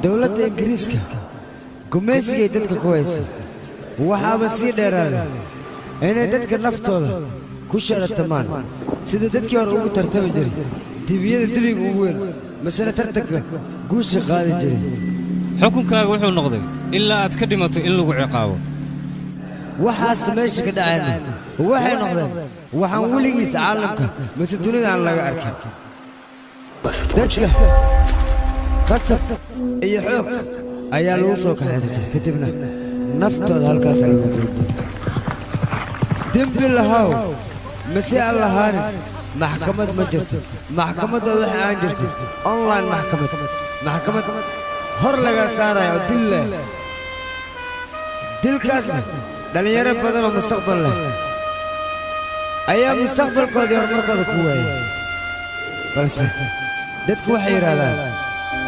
dawladda Ingiriiska gumaysigay dadka ku haysa waxaaba sii dheeraaday inay dadka naftooda ku sharatamaan sida dadkii hore ugu tartami jiray dibiyada dibiga ugu weyn masala tartanka guusha qaadi jiray xukunkaaga wuxuu noqday ilaa aad ka dhimato in lagu ciqaabo waxaas meesha ka dhacayna waxay noqdeen waxaan weligiis caalamka mise dunida aan laga arkin dadka qasab iyo xoog ayaa lagu soo kaxaysatay kadibna naftooda halkaas lagu goobtay dembi lahaw mase aan lahaanin maxkamad ma jirto maxkamaddooda waxa aan jirtay online maxkamad hor laga saarayo oo dil leh dilkaasna dhalinyaro badan oo mustaqbal leh ayaa mustaqbalkoodii horumarkooda ku waayay balse dadku waxay yidhaahdaan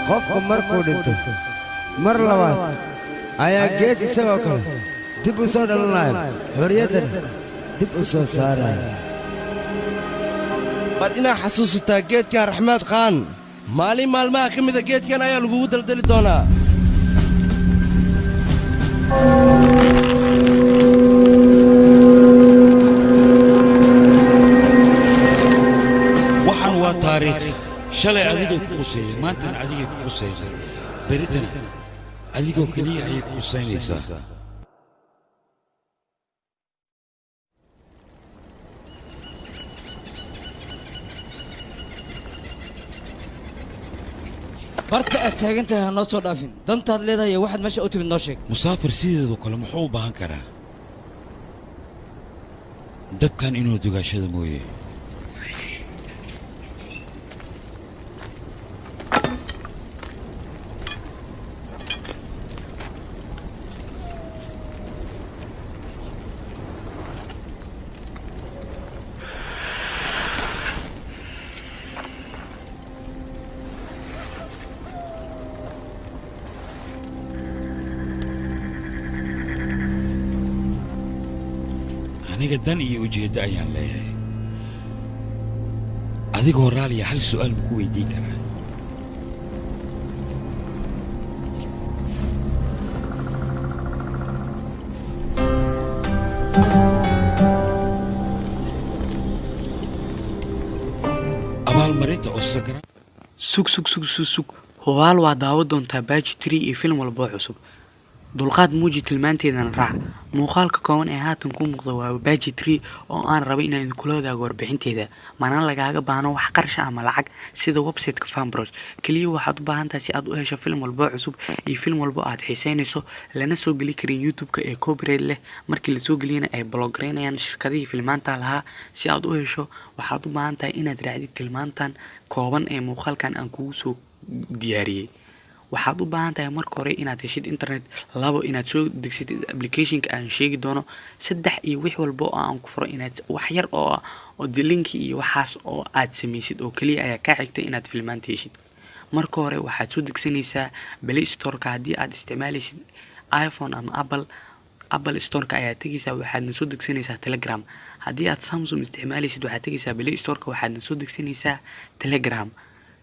qofku markuu dhinto mar labaad ayaa gees isagoo kale dib u soo dhalanayo xorriyaddana dib u soo saarayo waad inaa xasuusataa geedkan raxmaad khaan maalin maalmaha ka mida geedkan ayaa lagugu daldali doonaa waxaan waa taariikh shalay adigay ku quseeyey maantana adigay ku quseysay beritana adigoo keliya ayay ku qusaynaysaa barta aad taagantahay ha noo soo dhaafin dantaad leedahay waxaad meesha u timid noo sheeg musaafir sideedoo kale muxuu u baahan karaa dabkan inuu dugaashada mooye aniga dan iyo ujeeddo ayaan leeyahay adigoo raaliya hal su'aal ma ku weydiin karaa abaalmarinta Oscar sug hubaal waa daawo doontaa baaji 3 iyo film walba cusub dulqaad muuji tilmaanteedana raac muuqaalka kooban ee haatan ku muuqda waa baaji 3 oo aan rabo inaan kula wadaago warbixinteeda maana lagaaga baahno wax qarash ama lacag sida website-ka Fanbros kaliya waxaad u baahan tahay si aad u hesho film walba cusub iyo film walba aad xiiseynayso lana soo gali karin YouTube-ka ee copyright leh markii la soo galiyana ay blog gareynayaan shirkadihii filmaanta lahaa si aad u hesho waxaad u baahan tahay inaad raacdid tilmaantan kooban ee muuqaalkan aan kugu soo diyaariyay waxaad u baahan tahay marka hore inaad heshid internet labo inaad soo degsatid application-ka aan sheegi doono saddex iyo wix walba oo aan ku furo inaad wax yar oo link iyo waxaas oo aad samaysid oo kaliya ayaa ka xigtay inaad filmaanta heshid marka hore waxaad soo degsanaysaa Play Store-ka haddii aad isticmaalaysid iPhone ama Apple Store-ka ayaa tagaysaa waxaadna soo degsanaysaa Telegram haddii aad Samsung isticmaalaysid waxaad tagaysaa Play Store-ka waxaadna soo degsanaysaa Telegram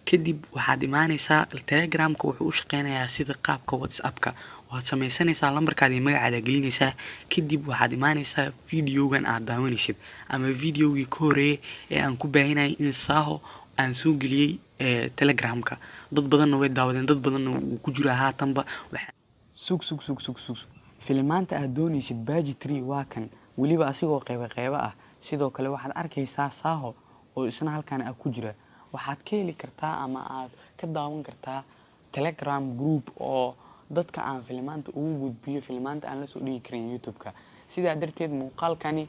kadib waxaad imaanaysaa Telegram-ka wuxuu u shaqeynayaa sida qaabka WhatsApp-ka waad samaysanaysaa lambarkaada iyo magacaada gelinaysaa kadib waxaad imaanaysaa videogan aad daawanaysid ama videogii ka horeeyay ee aan ku baahinayay in saaho aan soo geliyay Telegram-ka dad badanna way daawadeen dad badanna uu ku jira haatanba sug filmaanta aad doonaysid baaji 3 waa kan waliba asigoo qayb ah sidoo kale waxaad arkaysaa saaho oo isna halkan ku jira waxaad ka heli kartaa ama aad ka daawan kartaa Telegram group oo dadka aan filmaanta ugu gudbiyo filmaanta aan la soo dhigi karin YouTube-ka sidaa darteed muuqaalkani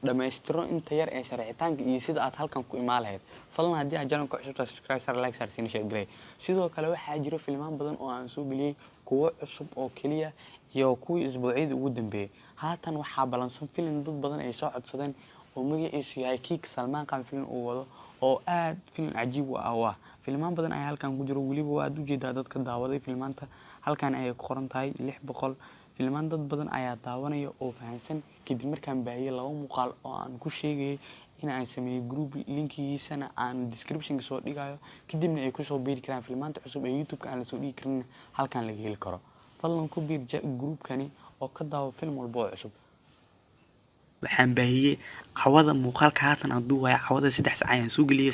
dhamaystiro inta yar ee sharcitaanka iyo sida aad halkan ku imaan lahayd fadlan haddii aad channel-ka cusub subscribe like share garay sidoo kale waxaa jira filmaan badan oo aan soo geliyay kuwa cusub oo kaliya iyo kuwii isbuucyada ugu dambeeyay haatan waxaa balansan film dad badan ay soo codsadeen oo magaciisu yahay Kick Salman Khan film uu wado oo aad film cajiib ah filmaan badan ayaa halkan ku jiro waliba waad u jeedaa dadka daawaday filmaanta halkan ay ku qoran tahay 600 filmaan dad badan ayaa daawanaya oo fahansan kadib markaan baahiyay laba muuqaal oo aan ku sheegay in aan sameeyo group linkigiisana aan descriptionka soo dhigayo kadibna ay kusoo biiri karaan filmaanta cusub ee youtube-ka aan lasoo dhigi karin halkan laga heli karo. fadlan ku biir groupkani oo ka daawo film walba oo cusub. waxaan baahiyey cawada muuqaalka haatan hadduu waayo cawada 3 saac ayaan soo geliyey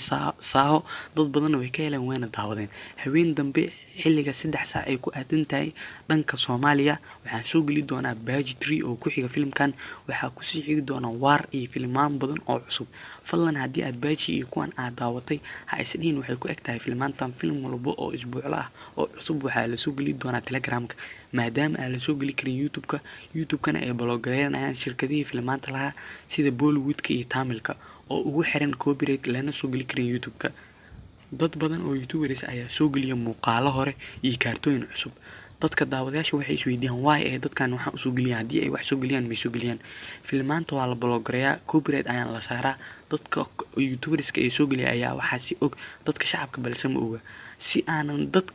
saaho dad badan way ka heleen wayna daawadeen. habeen dambe xilliga 3 saac ay ku aadan tahay dhanka Soomaaliya waxaan soo geli doonaa Baaji 3 oo ku xiga filmkan. waxaa ku sii xigi doona waar iyo filmaan badan oo cusub. fadlan haddii aad Baaji iyo kuwan aad daawatay ha isdhiin waxay ku eg tahay filmaantan film walba oo isbuucla ah oo cusub waxaa la soo geli doonaa Telegramka maadaama aan la soo geli karin YouTube-kana ay bloggareynayaan shirkadihii filmaanta lahaa sida Bollywoodka iyo Tamilka oo ugu xiran copyright lana soo geli karin YouTube-ka. dad badan oo YouTubers ayaa soo geliya muuqaalo hore iyo kaartooyin cusub. dadka daawadayaasha waxay isweydiiyaan why ee dadkan waxaan u soo geliyaan haddii ay wax soo geliyaan may soo geliyaan. filmaanta waa la bloggareeyaa copyright ayaan la saaraa. dadka YouTuberska ay soo geliya ayaa waxaa si og dadka shacabka balse ma oga. si aanan dad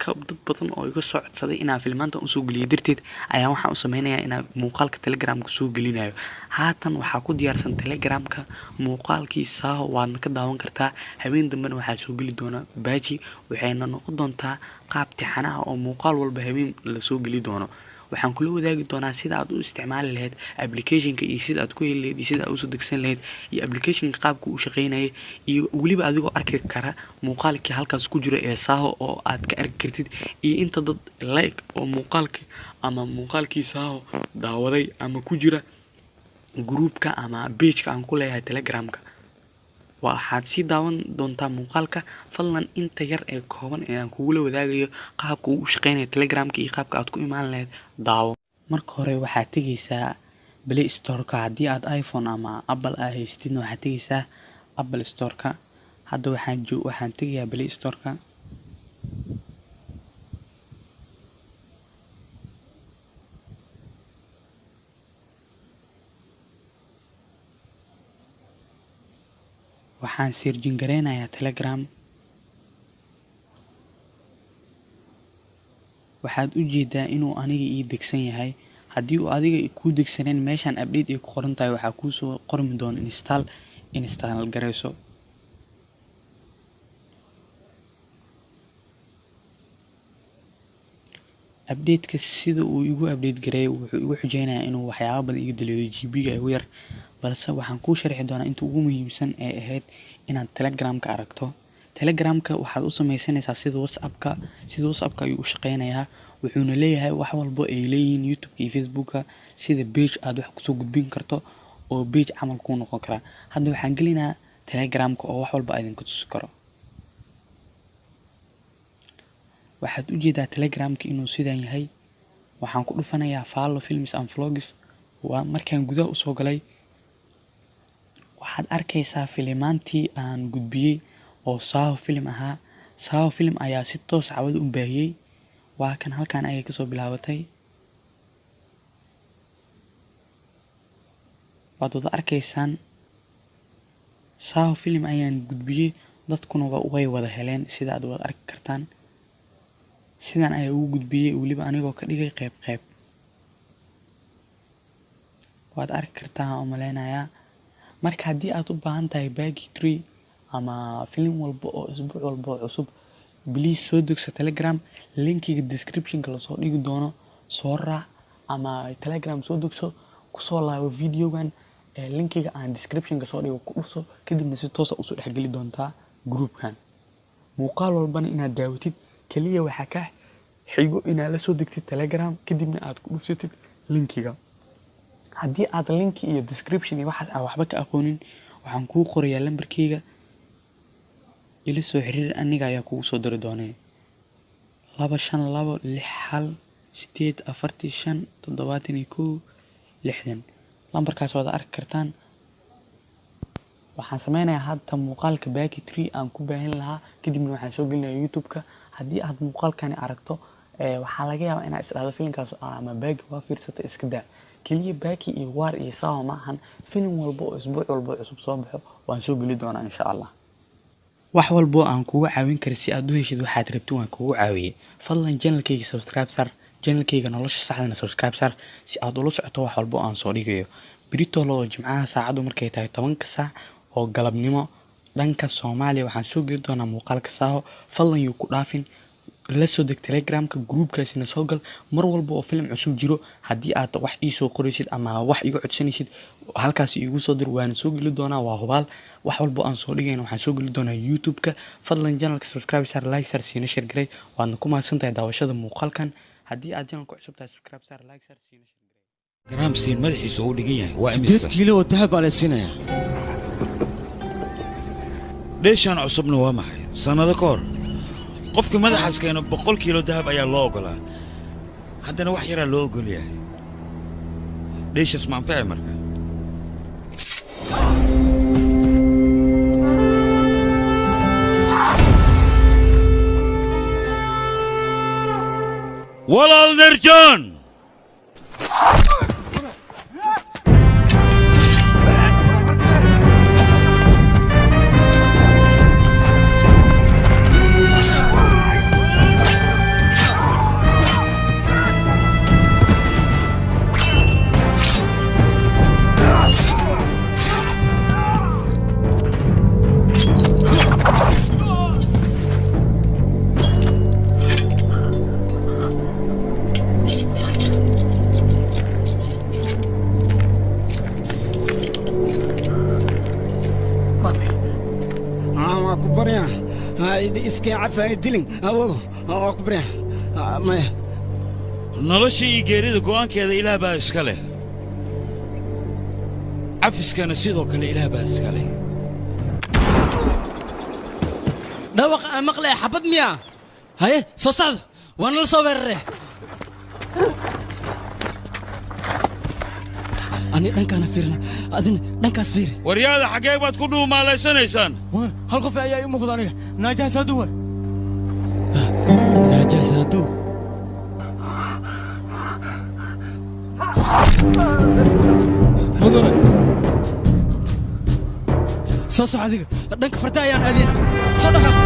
badan oo iga soo codsaday inaan filmaanta u soo geliyo darteed ayaa waxaan u sameynayaa inaan muuqaalka Telegramka soo gelinayo. haatan waxaa ku diyaarsan Telegramka muuqaalkii saaho waadna ka daawan kartaa. habeen dambena waxaa soo geli doona Baaji waxayna noqon doontaa qaab tixanaha oo muuqaal walba habeen la soo geli doono. waxaan kula wadaagi doonaa sida aad u isticmaali lahayd applicationka iyo sida aad ku heli lahayd iyo sida aad u soo degsan lahayd iyo applicationka qaabka uu shaqeynayay iyo waliba adigoo arki kara muuqaalkii halkaas ku jira ee saaho oo aad ka arki kartid iyo inta dad like oo muuqaalkii saaho daawaday ama ku jira groupka ama page-ka aan ku leeyahay Telegramka. waxaad sii daawan doontaa muuqaalka. fadlan inta yar ee kooban ee aan kugula wadaagayo qaabka uu u shaqeynayo Telegramka iyo qaabka aad ku imaan lahayd daawo. marka hore waxaad tegaysaa Play Store-ka haddii aad iPhone ama Apple ah haysatidna waxaad tegaysaa Apple Store-ka. hadda waxaan tegayaa Play Store-ka. waxaan searching gareynayaa Telegram. waxaad u jeedaa inuu aniga ii degsan yahay. haddii uu adiga ku degsaneen meeshan update ay ku qoran tahay waxaa kuu soo qormi doona install gareyso. update-ka sida uu igu update gareeyo wuxuu igu xujeynayaa inuu waxyaabo badan iga daleeyo GB-ga ugu yar balse waxaan kuu sharxi doonaa inta ugu muhiimsan ee ahayd inaad Telegramka aragto. Telegramka waxaad u sameysanaysaa sida WhatsApp-ka ayuu u shaqeynayaa. wuxuuna leeyahay wax walba ay leeyihiin YouTube iyo Facebook-ka sida page aad wax kusoo gudbin karto oo page camal kuu noqon kara. hadda waxaan gelinayaa Telegramka oo wax walba idin ka tusi karo. waxaad u jeedaa Telegramka inuu sidan yahay. waxaan ku dhufanayaa follow films and vlogs. markaan gudaha usoo galay waxaad arkaysaa filimaantii aan gudbiyey oo saaho film ahaa. saaho film ayaa si toos cawada u baahiyey. waa kan halkan ayay kasoo bilaabatay. waad wada arkaysaan saaho film ayaan gudbiyey dadkuna way wada heleen sida aad wada arki kartaan. sidan ayaa ugu gudbiyey weliba anigoo ka dhigay qayb. waad arki kartaa oo maleynayaa. marka haddii aad u baahan tahay Baaji 3 ama film walba oo isbuuc walba oo cusub please soo degso Telegram. linkiga description-ka la soo dhigi doono soo raac ama Telegram soo degso kusoo laabo videogan linkiga aan description-ka soo dhigo ku dhufso kadibna si toos ah usoo dhexgeli doontaa groupkan. muuqaal walbana inaad daawatid kaliya waxaa ka xigo inaad la soo degtid Telegram kadibna aad ku dhufsatid linkiga. haddii aad linki iyo description iyo waxaas waxba ka aqoonin waxaan kuu qorayaa lambarkayga ila soo xiriir aniga ayaa kugu soo diri doonaa 25268457160. lambarkaas waad arki kartaan. waxaan sameynayaa hadda muuqaalka Baaji 3 aan ku baahin lahaa kadibna waxaan soo gelinayaa YouTube-ka. haddii aad muuqaalkani aragto waxaa laga yaabaa inaad isdhaahdo filmkaas ama Baaji waa fiirsata iska daa. kaliya Baaji iyo waar iyo saaho ma ahan. film walba oo isbuuc walba cusub soo baxo waan soo geli doonaa insha Allah. wax walba aan kugu caawin karo si aad u heshid waxaad rabto waan kugu caawiyay. fadlan channelkayga subscribe sar. channelkayga nolosha saxdana subscribe sar si aad ula socoto wax walba aan soo dhigayo. Berito loo Jimcaha saacadu markay tahay 10 saac oo galabnimo dhanka Soomaaliya waxaan soo geli doonaa muuqaalka saaho fadlan yuu ku dhaafin la soo deg Telegramka groupkaasina soo gal mar walba oo film cusub jiro haddii aad wax ii soo qoraysid ama wax iga codsanaysid halkaas iigu soo dir waan soo geli doonaa waa hubaal wax walba aan soo dhigayna waxaan soo geli doonaa YouTube-ka fadlan channelka subscribe sar like sar siina share garay waadna ku mahadsantahay daawashada muuqaalkan haddii aad channelka cusub tahay subscribe sar like sar siina share garay garaam siin madaxiisa uu dhigan yahay waa 8 kiilo oo dahab baa la siinayaa dheeshaan cusubna waa maxay sanado ka hor qofka madaxaas keeno 100 kiilo dahab ayaa loo ogolaa haddana wax yaraa loo ogol yahay dheeshaas ma anfacay marka walaal nerjan iska cafaa dilin oo ku bariya ma nolosha iyo geerida go'aankeeda ilaah baa iska leh cafiskana sidoo kale ilaah baa iska leh dhawaq maqlay xabad miya haye soo socdo waan la soo weeraray ani dhankana fiirna adina dhankaas fiir waryaada xagee baad ku dhuumaalaynaysaan hal qof ayaa ii muuqda aniga naajaasadu naajaasadu mudane soo soco adiga dhanka farda ayaan aadina soo dhaqaaq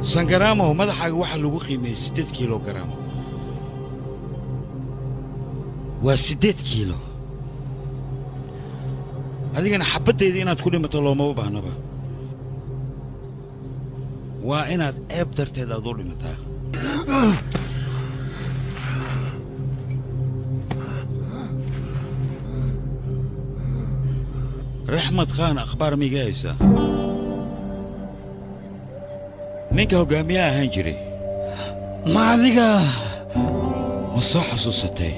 سنجرامه وماذا حاجة واحد لو قيمة 6 كيلو جرام و6 كيلو هذه أنا حبيت إذا تكوني مثل ما ببعنا بقى وأنا أقدر تدور متى رحمة خان أخبار ميجايسة ninka hogaamiyaha ahaan jiray ma adiga ma soo xasuusatay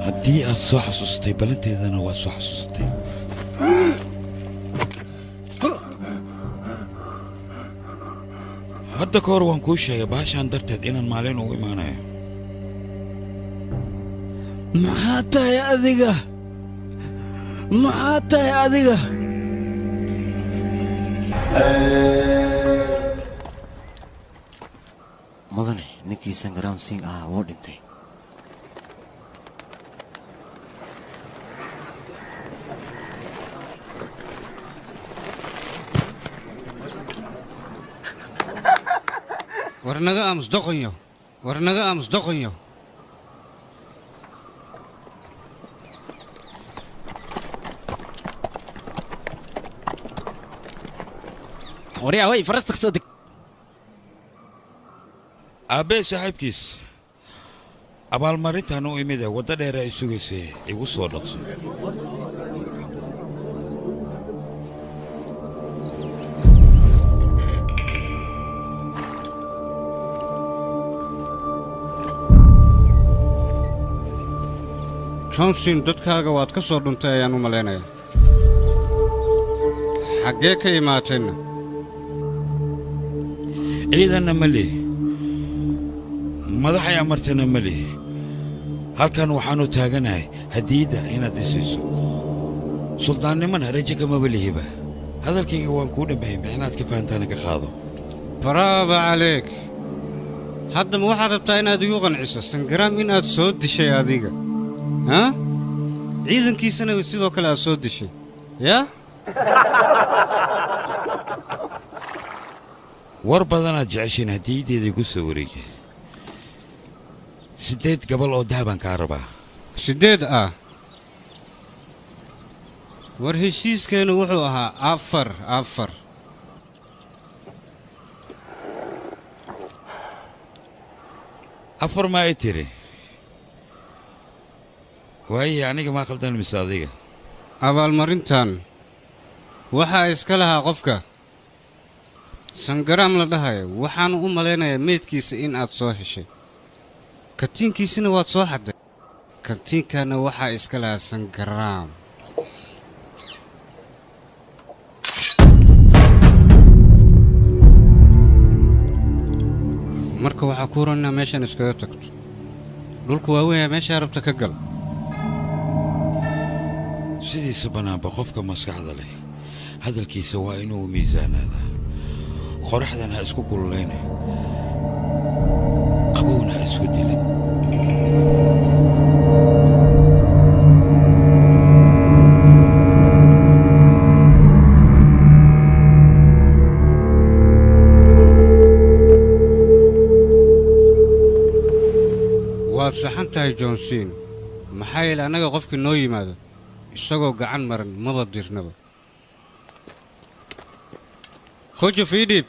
haddii aad soo xasuustay balanteedana waad soo xasuusatay hadda ka hor waan kuu sheegay baashaan darteed inaan maalin ugu imaanayo maxaa tahay adiga maxaa tahay adiga mudane ninkii Sangram Singh ah wuu dhintay warnaga aamus doqonyo وريا وي فرستك صدق aabbee saaxiibkiis abaalmarintan u imid ee wadda dheer ay sugaysay igu soo dhaqso johnson dadkaaga waad ka soo dhuntay ayaan u malaynayaa xaggee ka imaatayna ciidanna ma lih madaxay amartana ma lih halkan waxaannu taaganahay hadiyadda inaad i siiso suldaannimana rajo kamaba lihiba hadalkayga waan kuu dhammeeyey mixnaad ka fahantaana ka qaado baraaba caleeg haddama waxaad rabtaa inaad igu qanciso sangaraam inaad soo dishay adiga ها؟ عيدن كيسنا وسيدو كلا أسود دشي يا؟ وربضنا جعشين هديدي دي قصة وريجي سديد قبل أو دهبان كهربا سديد ورهشيس كانوا وحوها عفر عفر ما يتري وهي aniga ma qaldan mise adiga abaalmarintan waxa iska lahaa qofka sangaraam la dhahayo waxaan u maleynayaa meedkiisa in aad soo heshay katiinkiisina waad soo xaday katiinkana waxa iska lahaa sangaraam marka waxa ku ranaa meeshan iskaga tagto dhulku waa weyn meesha rabta ka gal sidiisa banaanba qofka maskaxda leh hadalkiisa waa inuu miisaanaadaa qoraxdan ha isku kululeyne qabowna ha isku dilin waad saxan tahay johnson maxaa yeele annaga qofkii noo yimaado isagoo gacan maran maba dirnaba hojo fiidib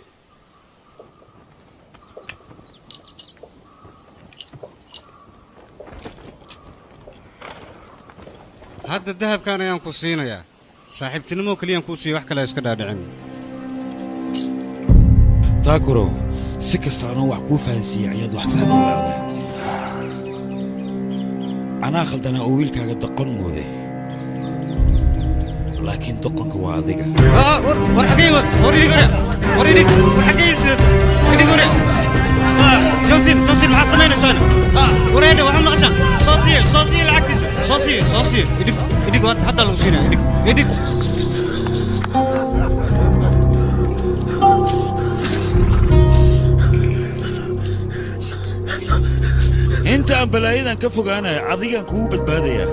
hadda dahabkan ayaan ku siinayaa saaxiibtinimo keliyaan kuu siiya wax kale iska dhaadhicin taakuro si kasta anoo wax kuu fahansiiyey ayaad wax fahmi laada anaa khaldanaa oo wiilkaaga daqon mooday laakiin doqonka waa adiga war xagee wad war idig johnson maxaad samaynaysaana wareedhe waxaad maqashaan soo siiye lacagtiisa soo siiye idig hadda lagu siinaya idig inta aan balaayadan ka fogaanaya adigaan kugu badbaadayaa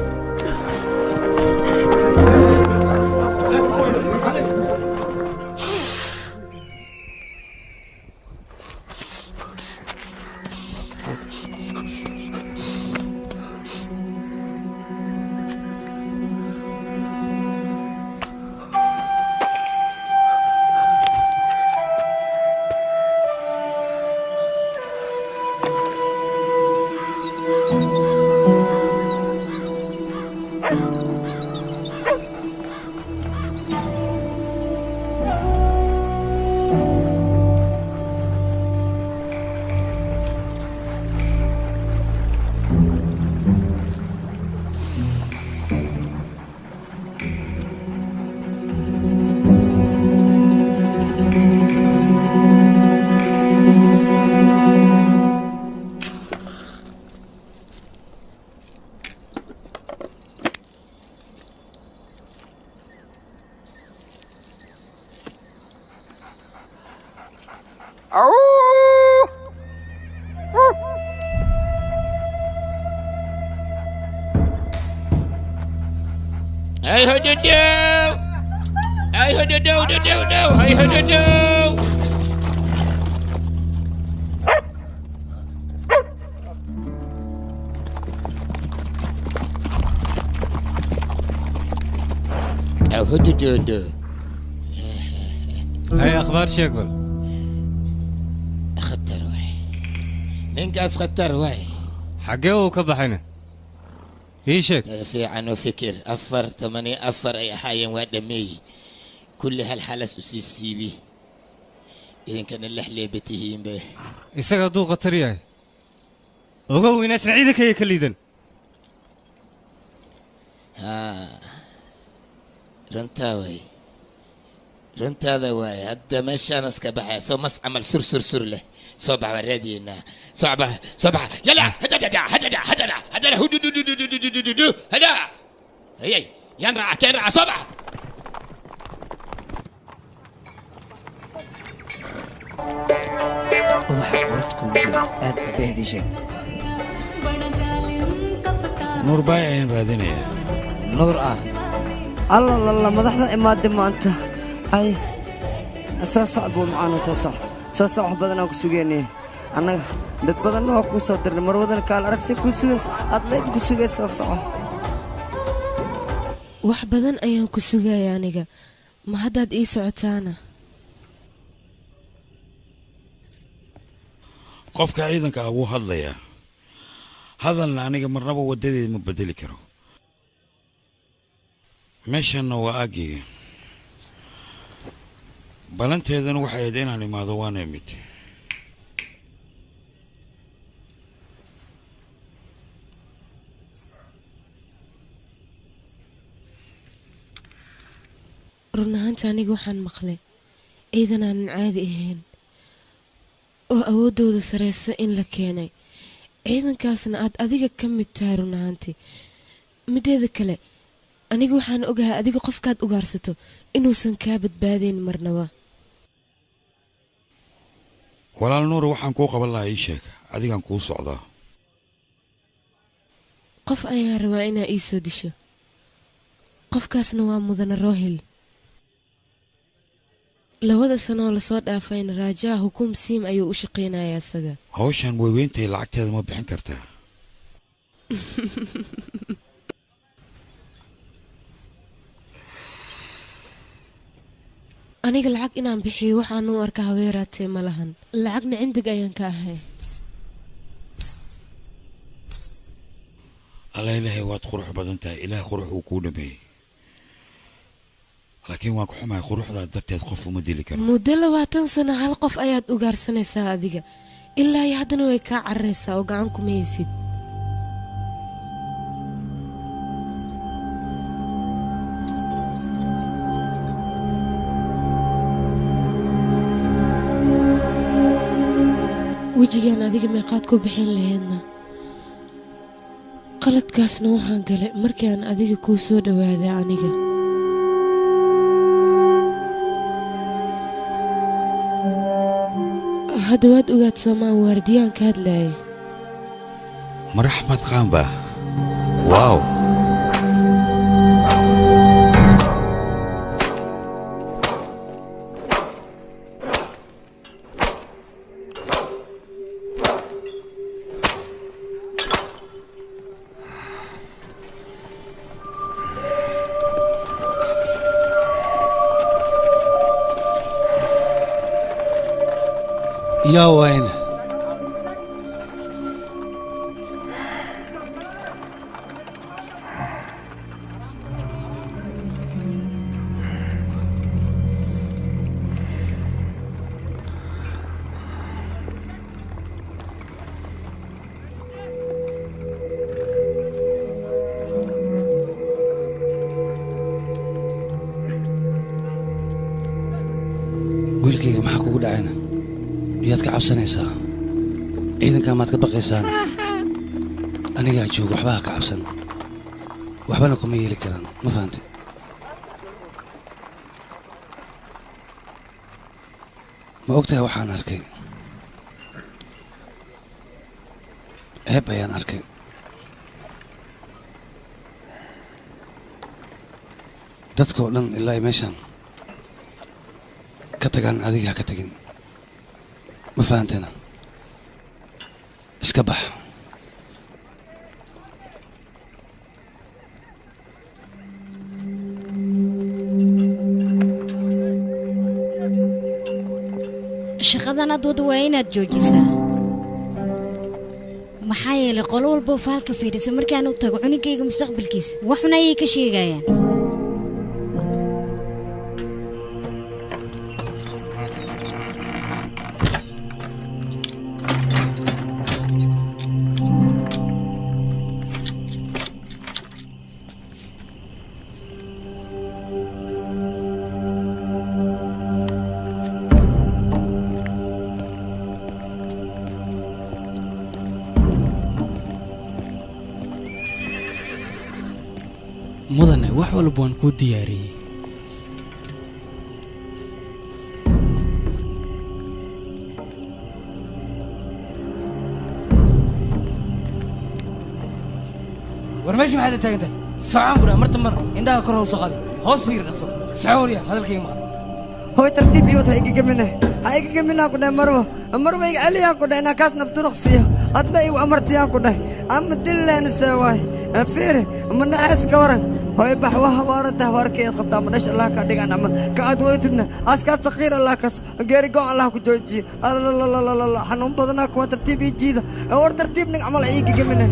Hey, ho, do, do. Hey, ho, do, do, do, do, do. Hey, ho, do, do. Hey, ho, do, do, do. هاي أخبار شكل أخذت روحي ninkaas khatar waay xaggee uu ka baxayna ii sheeg fiican oo fikir 4 ay ahaayeen waa dhameeyey kulli hal xalas u sii siibi idinkana lix leebatihiin be isaga hadduu khatar yahay ogow inaasna ciidankayga ka liidan runtaada waay hadda meeshaan iska baxaya soo mas camal sur leh soo bax wareediina soo bax yalla hadada hudududududududu hada hey yan raaca keen raaca soo bax waxa qortku aad behdishay nuur baay ayaan raadinayaa nuur الله مدحنا إمادة ما أنت أي أساس أبو معانا أساس بدنا كسوجيني أنا دت بدنا كوسادر مرودنا كان أركسي كوسويس أطلع كوسويس أصح wax badan ayaan ku sugaya aniga ma haddaad ii socotaana qofka ciidanka ah wuu hadlayaa hadalna aniga marnaba wadadeeda ma bedeli karo meeshanna waa aaggiga balanteedana waxay ahayd inaan imaado waana imid run ahaanta aniga waxaan maqlay ciidan aanan caadi ahayn oo awooddooda sareysa in la keenay ciidankaasna aad adiga ka mid tahay run ahaantii mideeda kale aniga waxaan ogahay adiga qofkaad ugaarsato inuusan kaa badbaadayn marnaba walaal nuur waxaan kuu qaban lahaa ii sheeg adigaan kuu socdaa qof ayaan rabaa inaa ii soo disho qofkaasna waa mudane rohil 2 sano oo lasoo dhaafayna raajaa hukuum siim ayuu u shaqaynayaa isaga hawshan weyweentay lacagteeda ma bixin kartaa aniga lacag inaan bixiyo waxaan u arkaa haweeraatee ma lahan lacagna cindig ayaan ka ahay alla ilaahay waad qurux badan tahay ilaah qurux uu kuu dhameeyey laakiin waan ku xumahay quruxdaa darteed qof uma dili karo muddo 20 sano hal qof ayaad ugaarsanaysaa adiga ilaa iyo haddana way kaa cararaysaa oo gacan kuma haysid wejigaan adiga meeqaad ku bixin lahaydna qaladkaasna waxaan galay markii aan adiga kuu soo dhawaaday aniga hadda waad ogaad soomaan waardiyaan ka hadlaaya maraxmad qaanba waaw يا وين wiilkayga maxaa kugu dhacayna miyaad ka cabsanaysaa ciidankaa maad ka baqaysaan anigaa joog waxba ha ka cabsan waxbana kuma yeeli karaan ma fahanti ma ogtahay waxaan arkay ceeb ayaan arkay dadkoo dhan ilaa ay meeshaan ka tagaan adiga ha ka tagin ma fahantena iska bax shaqadan aad wada waa inaad joojisaa maxaa yeelay qolo walba oo faalka fiirisa markaan u tago cunugayga mustaqbalkiisa waxuna ayay ka sheegayaan mudane wax walba waan kuu diyaariyey war meesha maxaad taagan tahay socon bura marta mar indhaha kor hoos qaadi hoos fiir dhaso socoriya hadalkayga ma هو ترتيب يوت هيك جمنا هيك جمنا كنا مروة مروة علي كنا أنا كاس نبتو رخصية أطلع وأمرت يا كنا أم دل نسواي أفير من ناس كورن هو بحوها وارده واركي خطام نش الله كديك أنا كعد ويتنا أسكت صغير الله كاس غيري قو الله كجوجي لا لا لا لا لا حنون بدنا كوا ترتيب يجيدا أور ترتيب نعمل هيك جمنا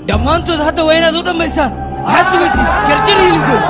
dhammaantood hadda waa inaad u dhammaysaan maxaad sugaysid jarjar hilibkooda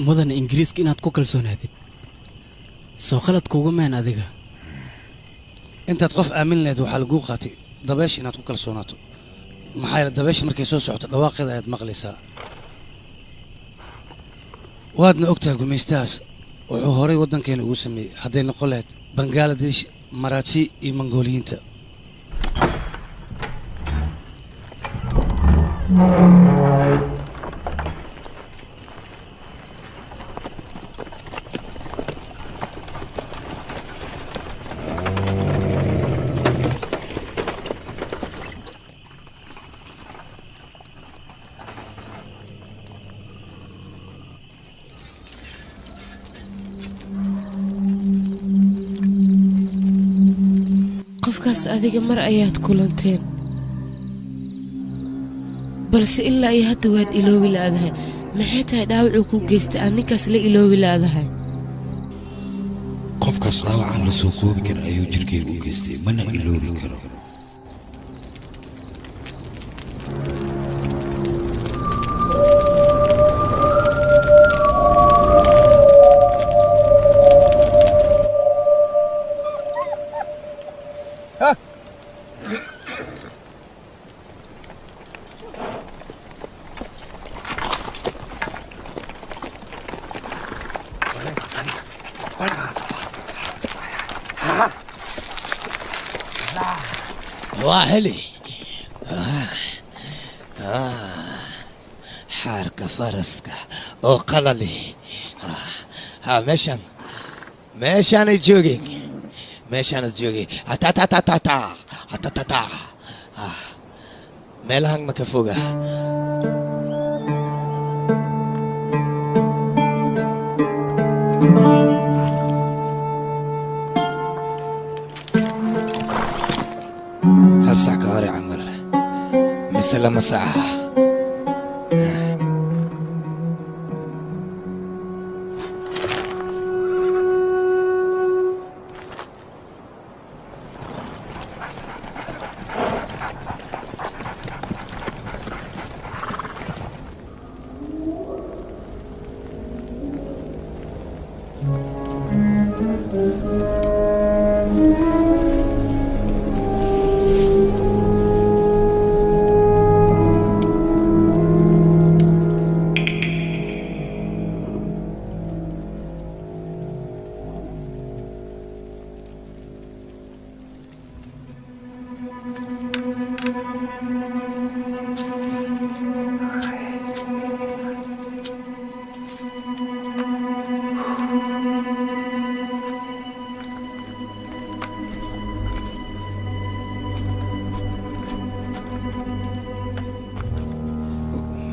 mudan ingiriiska inaad ku kalsoonaatid soo qalad kuuga maan adiga intaad qof aamin lahayd waxaa laguu qaatay dabeesh inaad ku kalsoonaato maxaa yeele dabeesha markay soo socoto dhawaaqeeda ayaad maqlaysaa waadna ogtahay gumaystahaas wuxuu horay waddankeena ugu sameeyey hadday noqon lahayd bangaladesh maraaji iyo mongooliyiinta qofkaas adiga mar ayaad kulanteen balse ilaa iyo hadda waad iloobi laadahay maxay tahay dhaawacuu ku geystay aan ninkaas la iloobi laadahay qofkaas dhaawacaan la soo koobi kara ayuu jirkeyga u geystay mana iloobi karo واهلي faraska oo qalali ha meeshaanay joogeen meeshaanad joogeen hatatata meelahan ma ka foga هل ساعة كهاري عمل مسلمة ساعة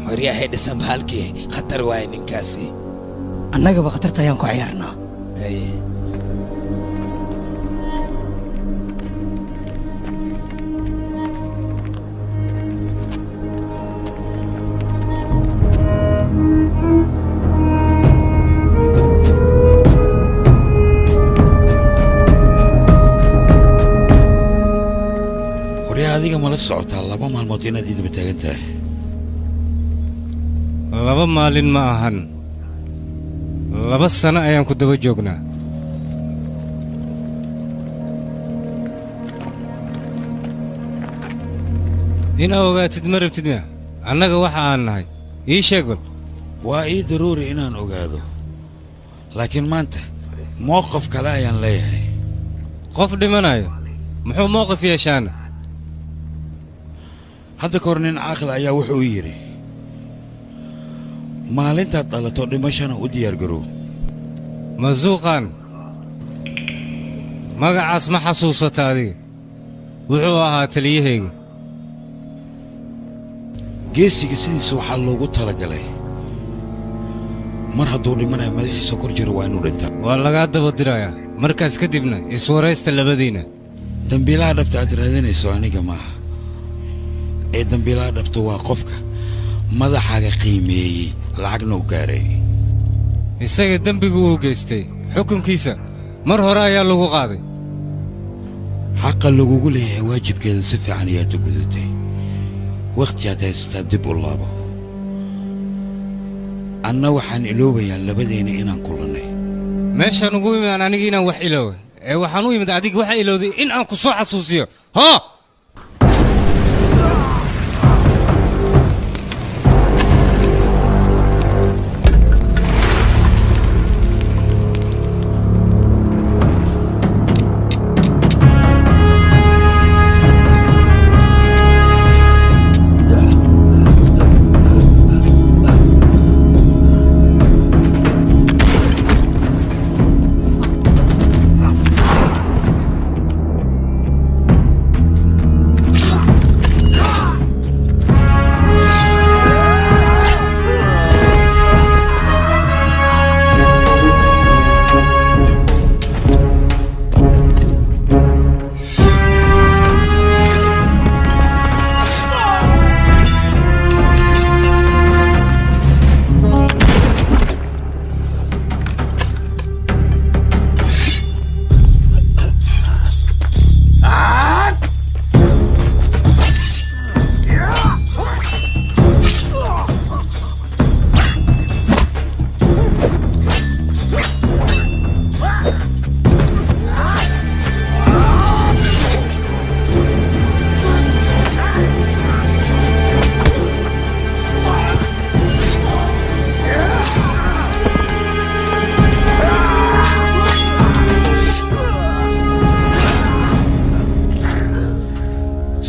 ورياح دسم هالكي خطر واين كاسي annaga ba khatarta ayaan ku ciyaarnaa ورياح adiga ma la socotaa laba maalmood inaad idaba taagan tahay laba maalin ma ahan laba sano ayaan ku daba joognaa inaa ogaatid ma rabtid miya annaga waxa aan nahay ii sheeg bal waa ii daruuri inaan ogaado laakiin maanta mowqif kale ayaan leeyahay qof dhimanayo muxuu mowqif yeeshaana hadda ka hor nin caaqil ayaa wuxuu yidhi maalintaad dhalato dhimashana u diyaargarow masuuqaan magacaas ma xasuusata adiga wuxuu ahaa taliyahayga geesiga sidiisa waxaa loogu talagalay mar hadduu dhimanayo madaxiisa kor jiro waa inuu dhintaa waa lagaa daba dirayaa markaas kadibna iswaraysta labadiinna dambiilaha dhabta aad raadinayso aniga maaha ee dambiilaha dhabta waa qofka madaxaaga qiimeeyey lacagna u gaaray isaga dembigu uu geystay xukunkiisa mar hore ayaa lagu qaaday xaqa lagugu leeyahay waajibkeeda si fiican ayaad u gudatay wakhti aad haysataa dib u laabo anna waxaan iloobayaa labadeenna inaan kulannay meeshaan ugu imaan aniga inaan wax iloowa ee waxaan u imid adiga waxa ilowday in aan ku soo xasuusiyo haa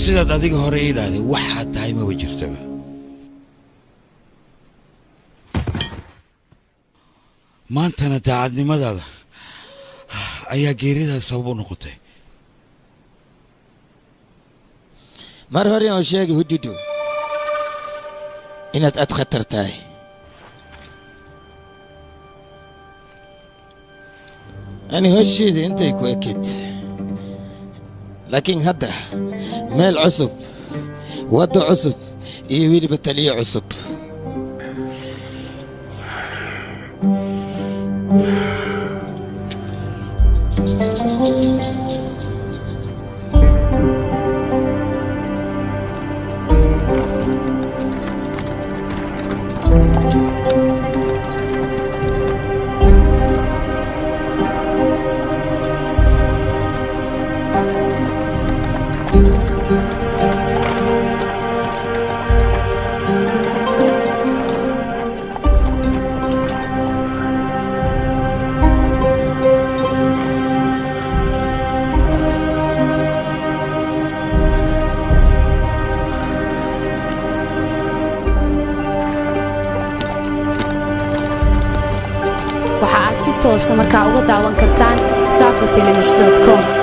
sidaad adiga hore ii idhaahday waxaad tahay maba jirtaba maantana daacadnimadaada ayaa geeridaas sabab u noqotay mar hore aan sheegay hududu inaad aad khatar tahay ani hoshiida intay ku ekid laakiin hadda meel cusub waddo cusub iyo weliba taliyo cusub markaa uga daawan kartaan safafilms.com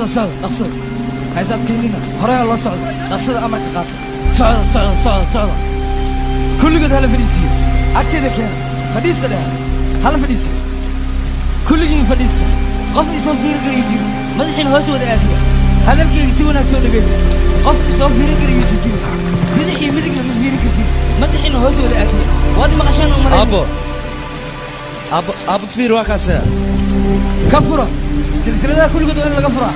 صعد أقصد هيزاد كلنا هراء الله صعد أقصد أمرك قاطع صعد كل قد هلا فريسية أكيد كان فديس ده هلا فريسية كل جين فديس ده قف يسوي فيه قريبي ما الحين هوس ولا أبيه هلا كي يسوي نفسه ده قف يسوي فيه قريبي يسجل بدي مدك من فيه قريبي ما الحين هوس ولا أبيه وادي ما عشان أمر أبو فير واكاسة كفرة سلسلة كل قد ولا كفرة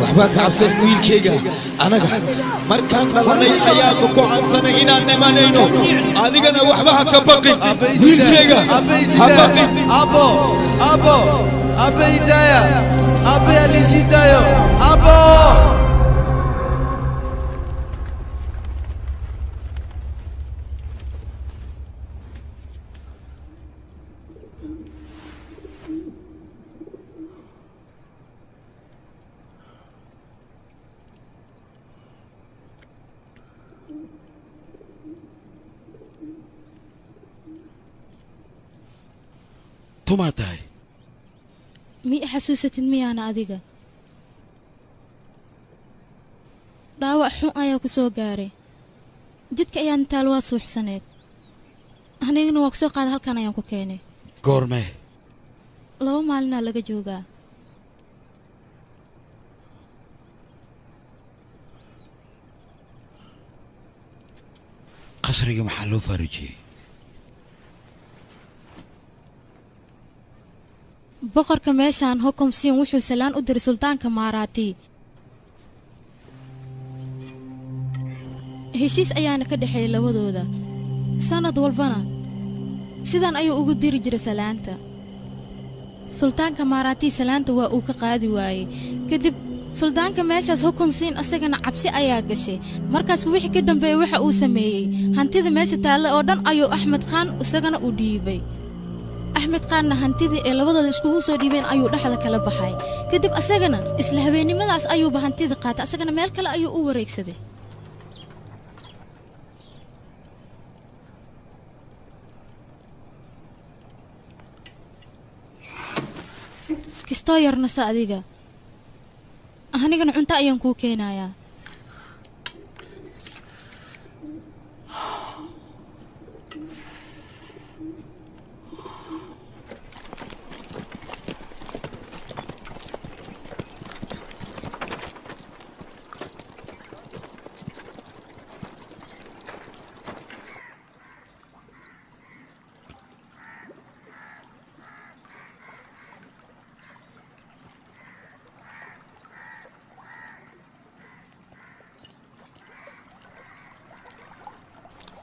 waxbaa ka cabsan wiilkayga anaga markaan dhalanay ayaannu ku cadsanay inaan imanayno adigana waxba ha ka baqin wiilkayga ha baqin Abo Hidaya Abo Alisitayo Abo tumaatahay mi xasuusatid miyaana adiga dhaawac xun ayaa ku soo gaaray jidka ayaan taal waa suuxsaneed anigana waa ku soo qaada halkan ayaan ku keenay goormee 2 maalinaa laga joogaa qasriga maxaa loo faarijiyey boqorka meeshaan hukumsiin wuxuu salaan u diray sultaanka maaraati heshiis ayaana ka dhaxeeyay labadooda sanad walbana sidan ayuu ugu diri jiray salaanta sultaanka maaraati salaanta waa uu ka qaadi waayey kadib sultaanka meeshaas hukumsiin asagana cabsi ayaa gashay markaas wixii ka dambeeyay waxa uu sameeyey hantida meesha taalla oo dhan ayuu axmed khaan isagana u dhiibay axmed qaanna hantidii ee labadooda iskugu soo dhiibeen ayuu dhexda kala baxay kadib asagana isla habeennimadaas ayuuba hantida qaatay asagana meel kale ayuu u wareegsaday kistoo yarnasa adiga anigana cunto ayaan kuu keenayaa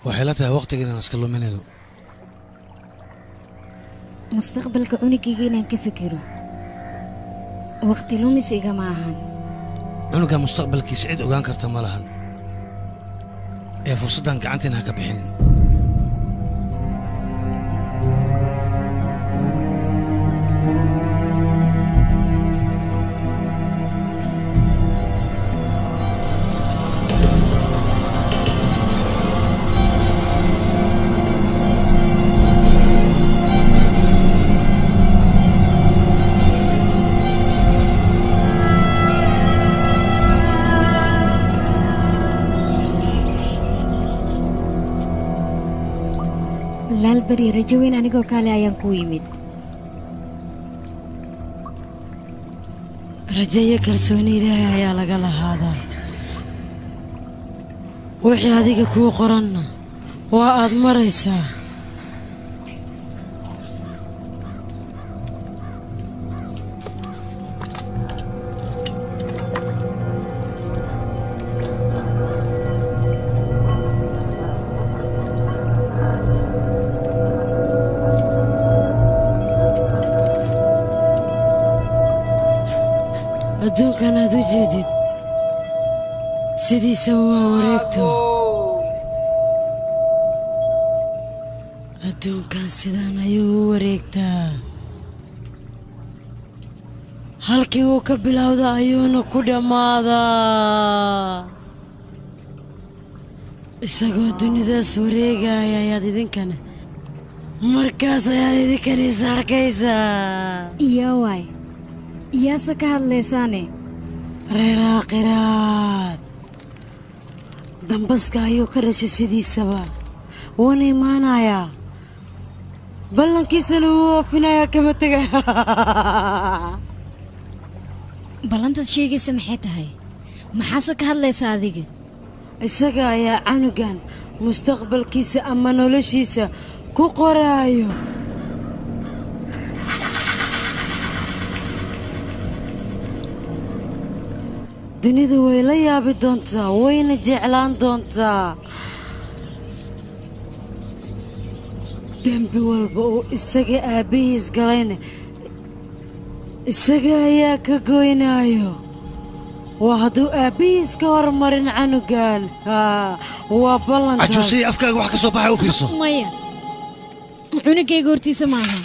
waxay la tahay waqtiga inaan iska luminayno mustaqbalka cunugayga inaan ka fikiro waqti lumis igama ahan cunuga mustaqbalkiisa cid ogaan karta ma lahan ee fursaddan gacanteena ha ka bixinin bari rajo weyn anigoo kale ayaan ku yimid rajo iyo kalsooni ilaahay ayaa laga lahaadaa wixii adiga kuu qoranna waa aad maraysaa adduunkan aad u jeedid sidiisa waa wareegto adduunkan sidaan ayuu u wareegtaa halkii uu ka bilowda ayuuna ku dhammaadaa isagoo dunidaas wareegaya ayaad idinkana markaas ayaad idinkana is arkaysaa iyo waay iyaase ka hadlaysaane reer aakhiraad dambaska ayuu ka dhashay sidiisaba wuuna imaanayaa ballankiisana wuu oofinayaa kama tegay ballantaad sheegaysa maxay tahay maxaase ka hadlaysaa adiga isaga ayaa canugan mustaqbalkiisa ama noloshiisa ku qoraayo dunida way la yaabi doontaa wayna jeclaan doontaa dembi walba uu isaga aabbihiis galayna isaga ayaa ka goynaayo waa hadduu aabbihiis ka hormarin canugan waa ballantaas cajuusay afkaaga wax ka soo baxay u fiirso maya cunugayga hortiisa maaha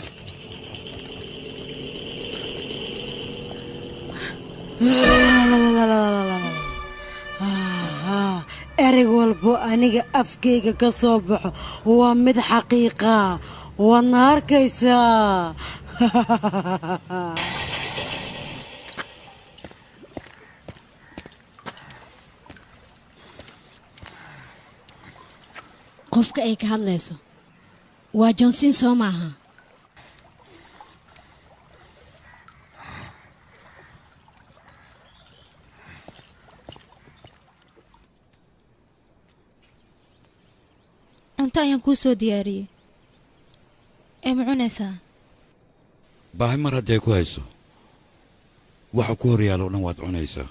ereg walbo aniga afkayga ka soo baxo waa mid xaqiiqa waadna arkaysaa qofka ay ka hadlayso waa johnson soo maaha cunto ayaan kuu soo diyaariyey ee ma cunaysaa baahi mar hadday ku hayso waxa ku hor yaalo o dhan waad cunaysaa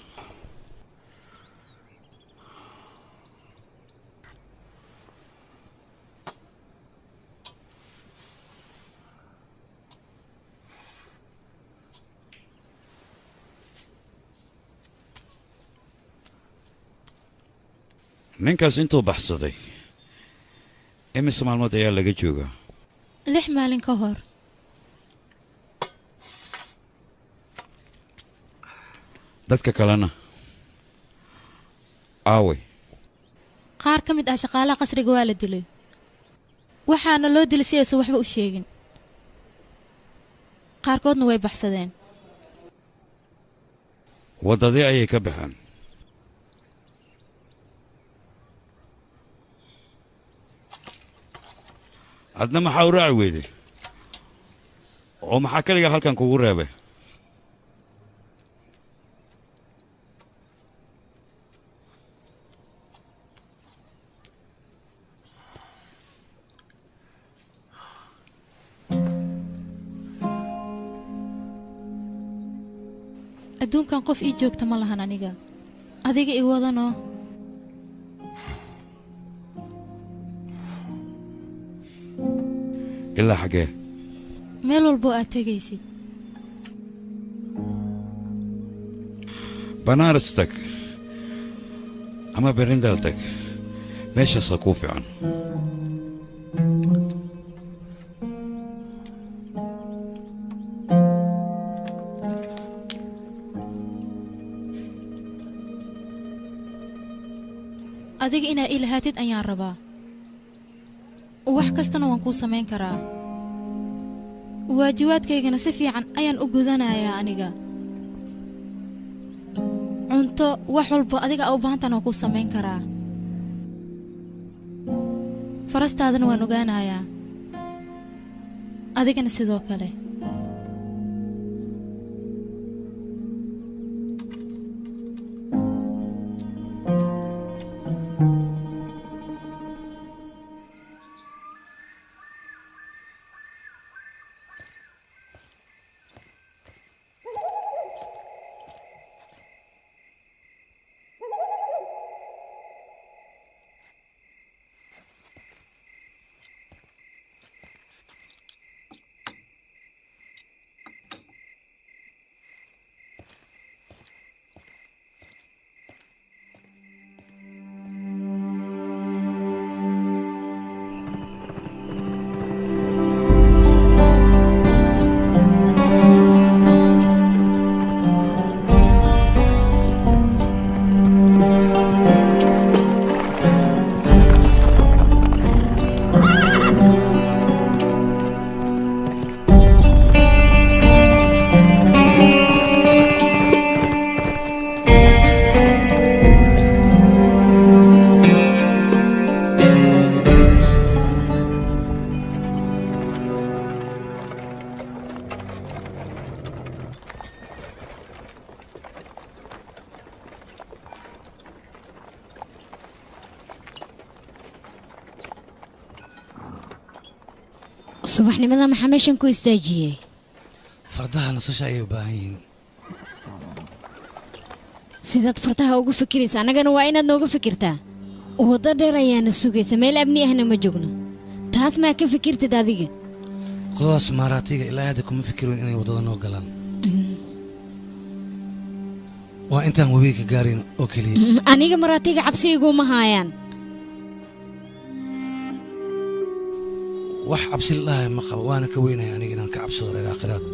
ninkaas intuu baxsaday imise maalmood ayaa laga joogaa 6 maalin ka hor dadka kalena aaway qaar ka mid ah shaqaalaha qasriga waa la dilay waxaana loo dilay si aysan waxba u sheegin qaarkoodna way baxsadeen waddadii ayay ka baxeen adna maxaa u raaci weyday oo maxaa kaliga halkan kugu reebay adduunkan qof ii joogta ma lahan aniga adiga ii wadanoo ilaa xaggee meel walbo aad tegaysid banaaras tag ama berindal tag meeshaasaa kuu fiican adiga inaad ii lahaatid ayaan rabaa wax kastana waan kuu samayn karaa waajibaadkaygana si fiican ayaan u gudanayaa aniga cunto wax walba adiga u baahantan waan kuu samayn karaa farastaadana waan ogaanayaa adigana sidoo kale subaxnimada maxaa meeshan ku istaajiyey fardaha nasasha ayay u baahan yihiin sidaad fartaha ugu fikiraysa annagana waa inaad nooga fikirtaa waddo dheer ayaana sugaysa meel amni ahna ma joogno taas maa ka fikirtid adiga qoladaas maaraatiga ilaa hadda kuma fikirin inay waddada noo galaan waa intaan webiga ka gaarayn oo keliya aniga maraatiga cabsi iguma haayaan wax cabsi la dhahay ma qabo waana ka weynaya aniga inaan ka cabsado reer aakhiraad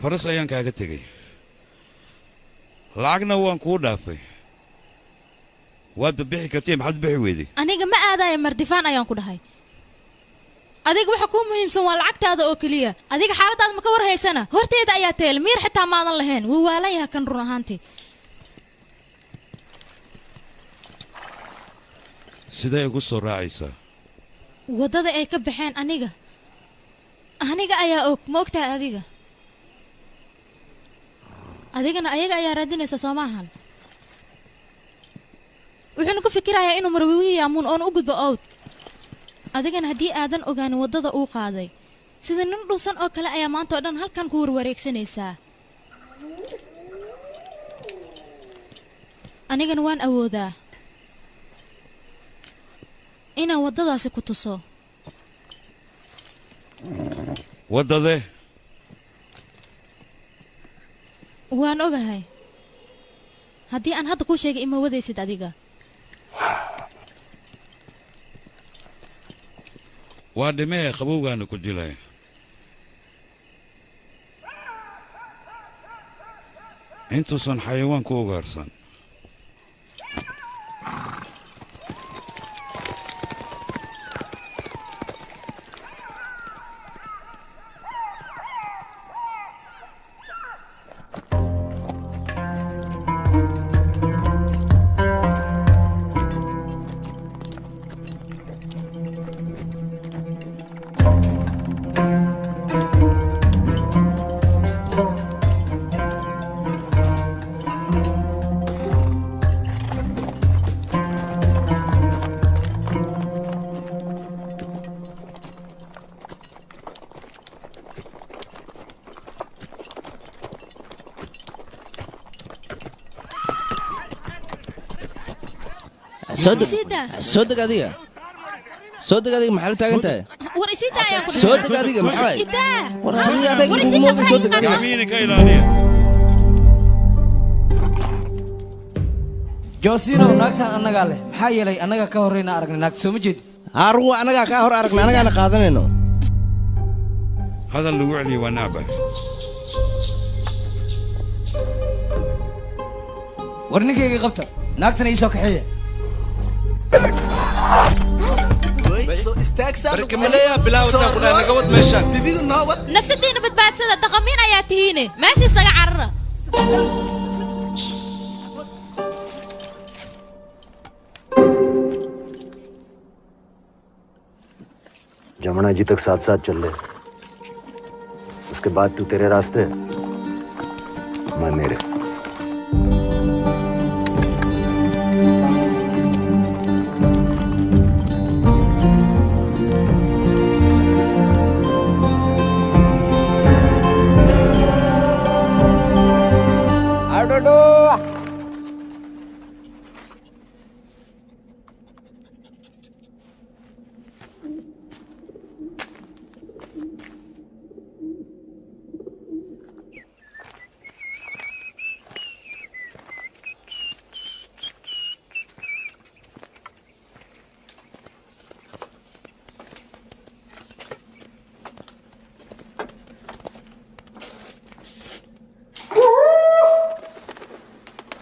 faras ayaan kaaga tegey lacagna waan kuu dhaafay waad bixi kartay maxaad bixi weyday aniga ma aadaya mardifaan ayaan ku dhahay adiga waxa kuu muhiimsan waa lacagtaada oo keliya adiga xaaladaad ma ka war haysana horteeda ayaa teel miir xitaa maadan lahayn wuu waalan yahay kan run ahaantii sidee igu soo raacaysaa waddada ay ka baxeen aniga ayaa og ma ogtahay adiga adigana ayaga ayaa raadinaysa soo maahan wuxuuna ku fikirayaa inuu marwiigi yaamuun oona u gudbo owd adigana haddii aadan ogaanin waddada uu qaaday sida nin dhuusan oo kale ayaa maanta oo dhan halkan ku warwareegsanaysaa anigana waan awoodaa inaan waddadaasi ku tuso waddadee waan ogahay haddii aan hadda kuu sheegay ima wadaysid adiga waa dhimee qabowgaana ku dilay intuusan xayawaan ku ugaarsan صدق adiga maxaa la taagan tahay war isita ayaan ku صدق adiga maxaa war adiga صدق adiga amiin ka ilaaliya joosino naagtan annaga leh maxaa yeelay annaga ka horeyna aragnay naagta soo ma jeed arwa annaga ka hor aragnay annagana qaadanayno hadal lagu celiyo waa naaba war ninkayga qabta naagtana ii soo kaxeeya nafsadiina badbaadsada daqamiin ayaa tihiine meesha isaga carara Jamuna जी तक साथ साथ चल रहे उसके बाद तू तेरे रास्ते मैं मेरे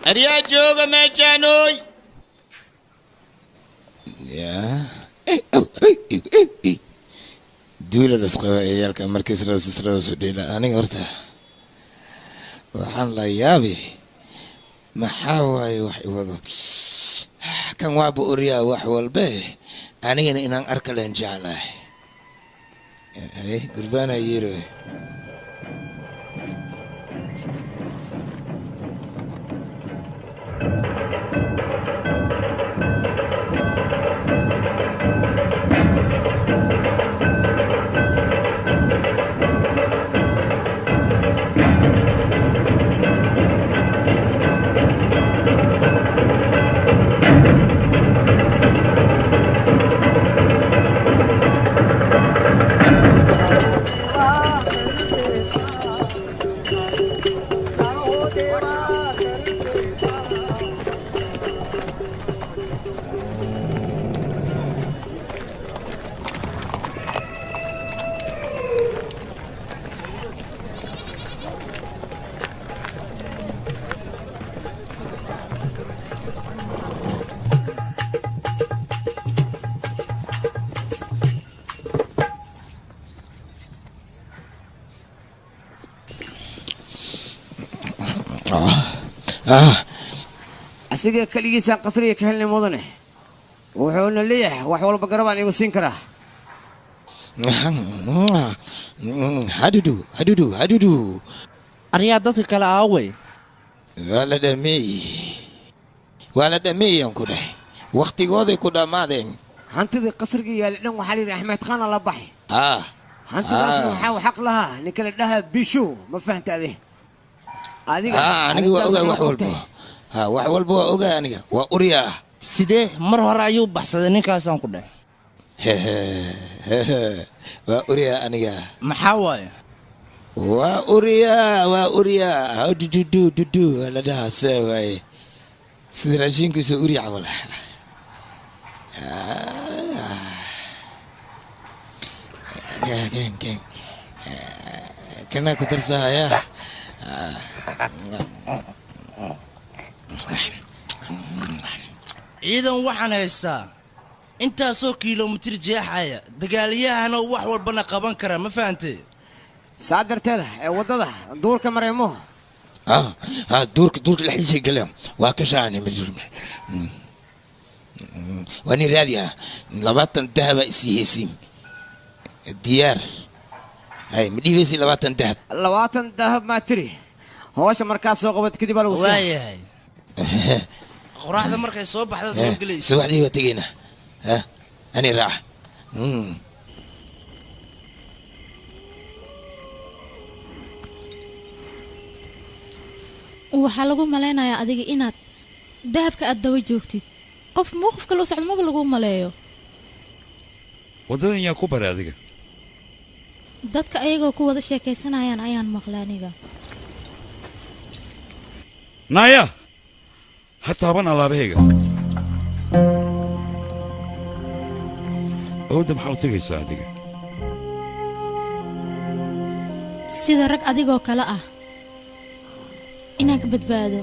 أريا جوجا ما جانوي يا duula lasqaba ciyaalka markiis rawsu dhila aniga horta waxaan la yaabi maxaa waaye wax iwado kan waaba oryaa wax walbe anigana inaan arka leen jeclahay gurbaana yiro asiga kaligiisa qasriga ka helnay mudane wuxuuna leeyahay wax walba garabaan igu siin karaa hadudu aryaa dadka kale aaway waa la dhameeyaan ku dhahay waqtigooday ku dhammaadeen hantidii qasriga yaali dhan waxaa layidhi axmed khaana la baxay hantidaasna waxaa xaq lahaa ninka la dhahaa bisho ma fahanta adiga aniga waa ogaa wax walba wax walba waa ogaa aniga waa uryaa sidee mar hore ayuu baxsaday ninkaasaan ku dhahay waa uryaa aniga maxaa waaye waa uryaa dudu la dhahaa see waaye sida raashinkiisa urya camal kana ku darsahaya ciidan waxaan haystaa intaasoo kiiloomitir jeexaya dagaalyahana wax walbana qaban kara ma fahantay saa darteeda ee waddada duurka mareemo duurka dhexdiisa galeen waa ka shaacnay majruum waa nin raadi 20 dahaba isii heysiin diyaar hay ma dhiibeysi 20 dahab 20 dahab ma tiri hawsha markaas soo qabad kadib lagu soo waayahay qoraxda markay soo baxdo doo galayso subaxdii waa tagayna ani raax waxaa lagu malaynayaa adiga inaad dahabka aad daba joogtid qof mowqifka loo socdo maba lagu maleeyo waddadan yaa ku baray adiga dadka ayagoo ku wada sheekaysanayaan ayaan maqlay aniga naaya ha taaban alaabahayga awda maxaa u tegaysaa adiga sida rag adigoo kale ah inaan ka badbaado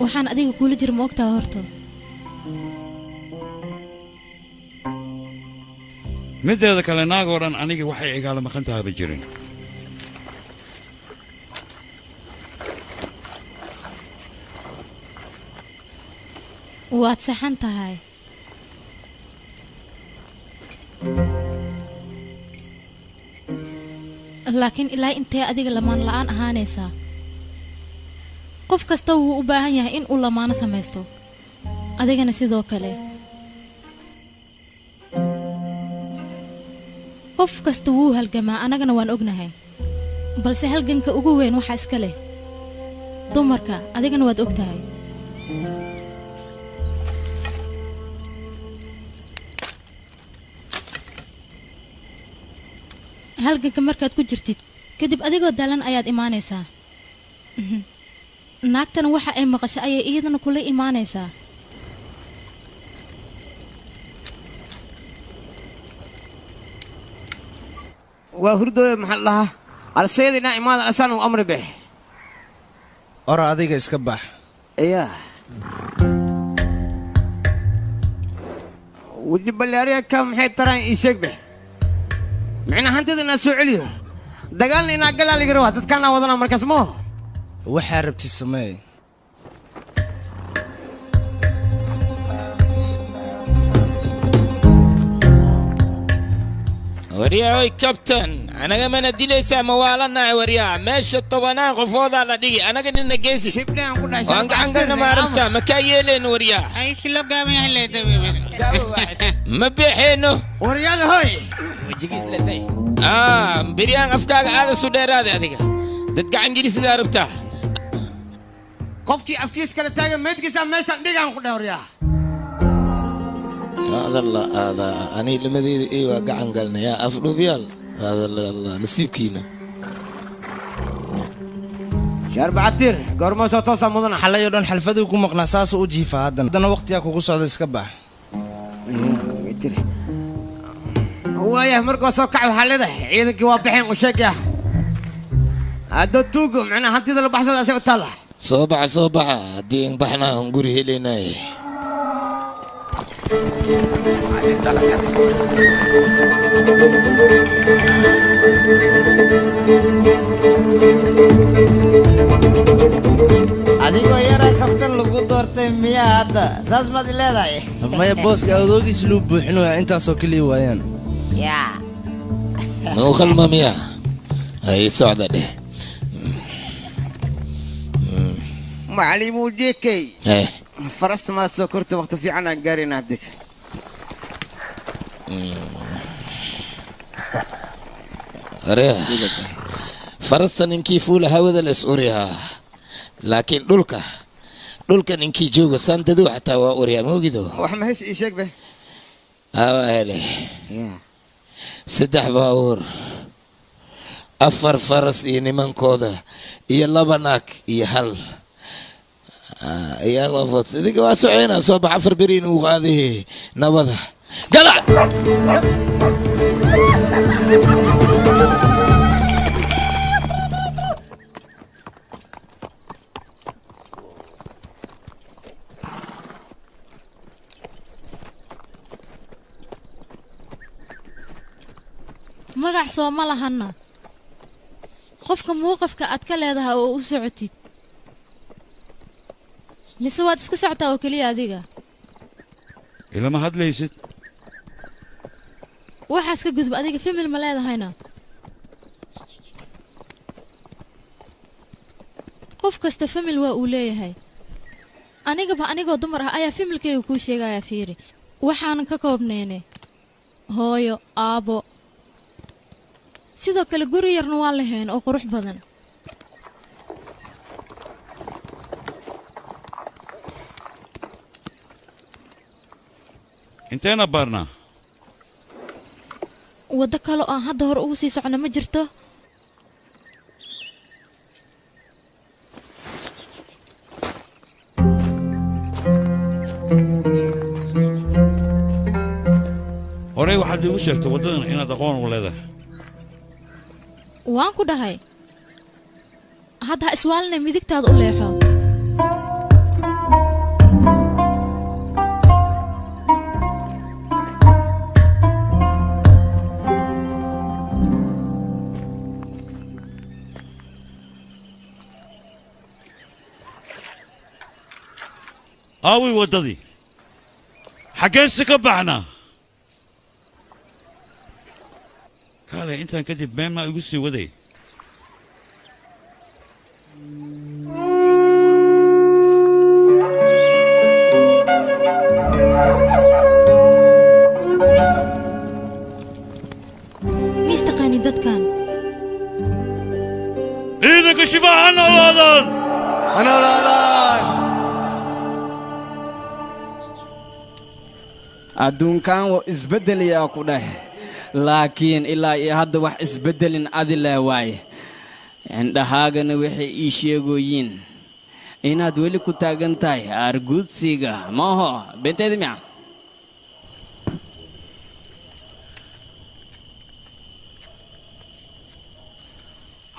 waxaan adiga kuula jira ma ogtaha horta mideeda kale naagoo dhan aniga waxay igaala maqan tahaba jirin waad saxan tahay laakiin ilaa intee adiga lamaan la'aan ahaanaysaa qof kasta wuu u baahan yahay in uu lamaano samaysto adigana sidoo kale qof kasta wuu halgamaa annagana waan ognahay balse halganka ugu weyn waxaa iska leh dumarka adigana waad og tahay halganka markaad ku jirtid kadib adigoo dalan ayaad imaanaysaa naagtana waxa ay maqasho ayay iyadana kula imaanaysaa waa hurdooda maxaa lahaa alseedina imaadan asaan u amri beh ora adiga iska bax yaa وجيب بالي كم حي ترى يشك به معنا هنتي الناس سعليه دقالني إن أقل على جروها تتكلم وضنا مركز مو وحاربتي السماء وريا كابتن انا كمان ادي لي موالنا وريا ماشي الطبنا غفوض على دي انا قد نجيسي شبنا نقول عندنا ما عرفت مكايلين وريا اي شلو قام يحلي ما بيحينه وريا هاي بريان افكار هذا سودير هذا دتك انجليزي لا عرفتها قفكي افكيس كلا تاجا ميتك سام ماشي ديغا نقول وريا هذا الله هذا أنا لما دي إيوه قاعد قالنا يا أفلو بيال هذا الله نسيب كينا شهر بعتير قرما سوتوسا مدنا حلا يودن حلفدو يكون مقناصاس وجيفا هذا وقت ياكو قصة الاسكبة هو يا مركو سوكع وحلده عيدك واضحين وشقة هذا توقو معنا هنتي ذا البحث هذا سيطلع صباح دين بحنا نقولي هلينا adigoo yara kabtan lagu doortay miyaa hadda saas maad leedahay maya booska awdoogiis luu buuxinaya intaasoo keliya waayaan yaa muu khalma miya ay socda dheh macalimu jeekay فرست ما سكرت وقت في عنا قارين عندك ريح فرست ننكي فولا هذا الاسوريها لكن دولك ننكي جوجو سانتدو حتى وأوريا موجدو وحما هيش إيشك به هاي سدح باور أفر فرس من كودا يلا بناك يهل يا الله فوت ديك واسعينا صباح عفر برين وهذه نبضة قلع magac soo ma lahana qofka muuqafka aad ka leedahay oo u socotid mise waad iska socotaa oo keliya adiga ilama hadlaysid waxaas ka gudub adiga famil ma leedahayna qof kasta famil waa uu leeyahay anigoo dumar ah ayaa familkayga kuu sheegaya fiiri waxaanan ka koobnayne hooyo aabo sidoo kale guri yarna waa lahayn oo qurux badan inteena baarnaa waddo kale oo aan hadda hore ugu sii socno ma jirto horey waxaad iigu sheegtay waddadan inaad aqoon u leedahay waan ku dhahay hadda ha iswaalinay midigtaada u leexo aaway waddadii xaggeense ka baxnaa kaale intaan kadib meel maa igu sii waday miistaqaani dadkan ciidanka shifaa ha noolaadaan adduunkan waa isbeddelayaa ku dheh laakiin ilaa iyo hadda wax isbeddelin adi leh waaye indhahaagana waxay ii sheegoyiin inaad weli ku taagan tahay aarguudsiga maaho benteedi miya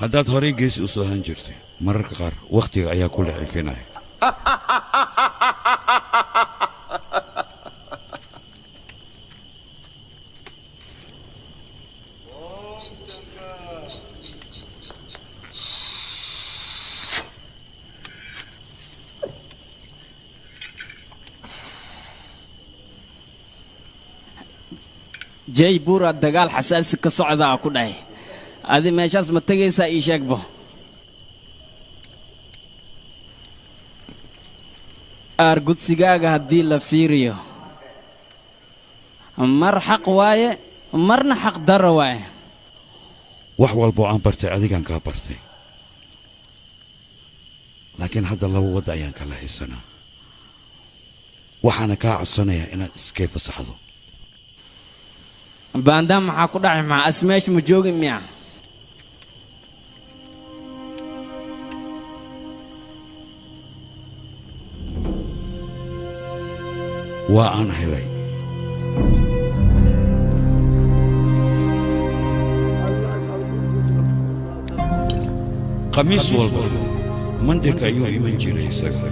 haddaad horey geesi u soo han jirtay mararka qaar wakhtiga ayaa ku lexifinaya jay buura dagaal xasaasi ka socdaa ku dhahay adi meeshaas ma tegaysaa ii sheegbo aargudsigaaga haddii la fiiriyo mar xaq waaye marna xaq daro waaye wax walba oo aan bartay adigaan kaa bartay laakiin hadda laba wadda ayaan kala haysanaa waxaana kaa codsanayaa inaad iskay fasaxdo baandaan maxaa ku dhacay maxaa asmeesh ma joogin miya waa aan helay khamiis walba mandirka ayuu iman jiray isaga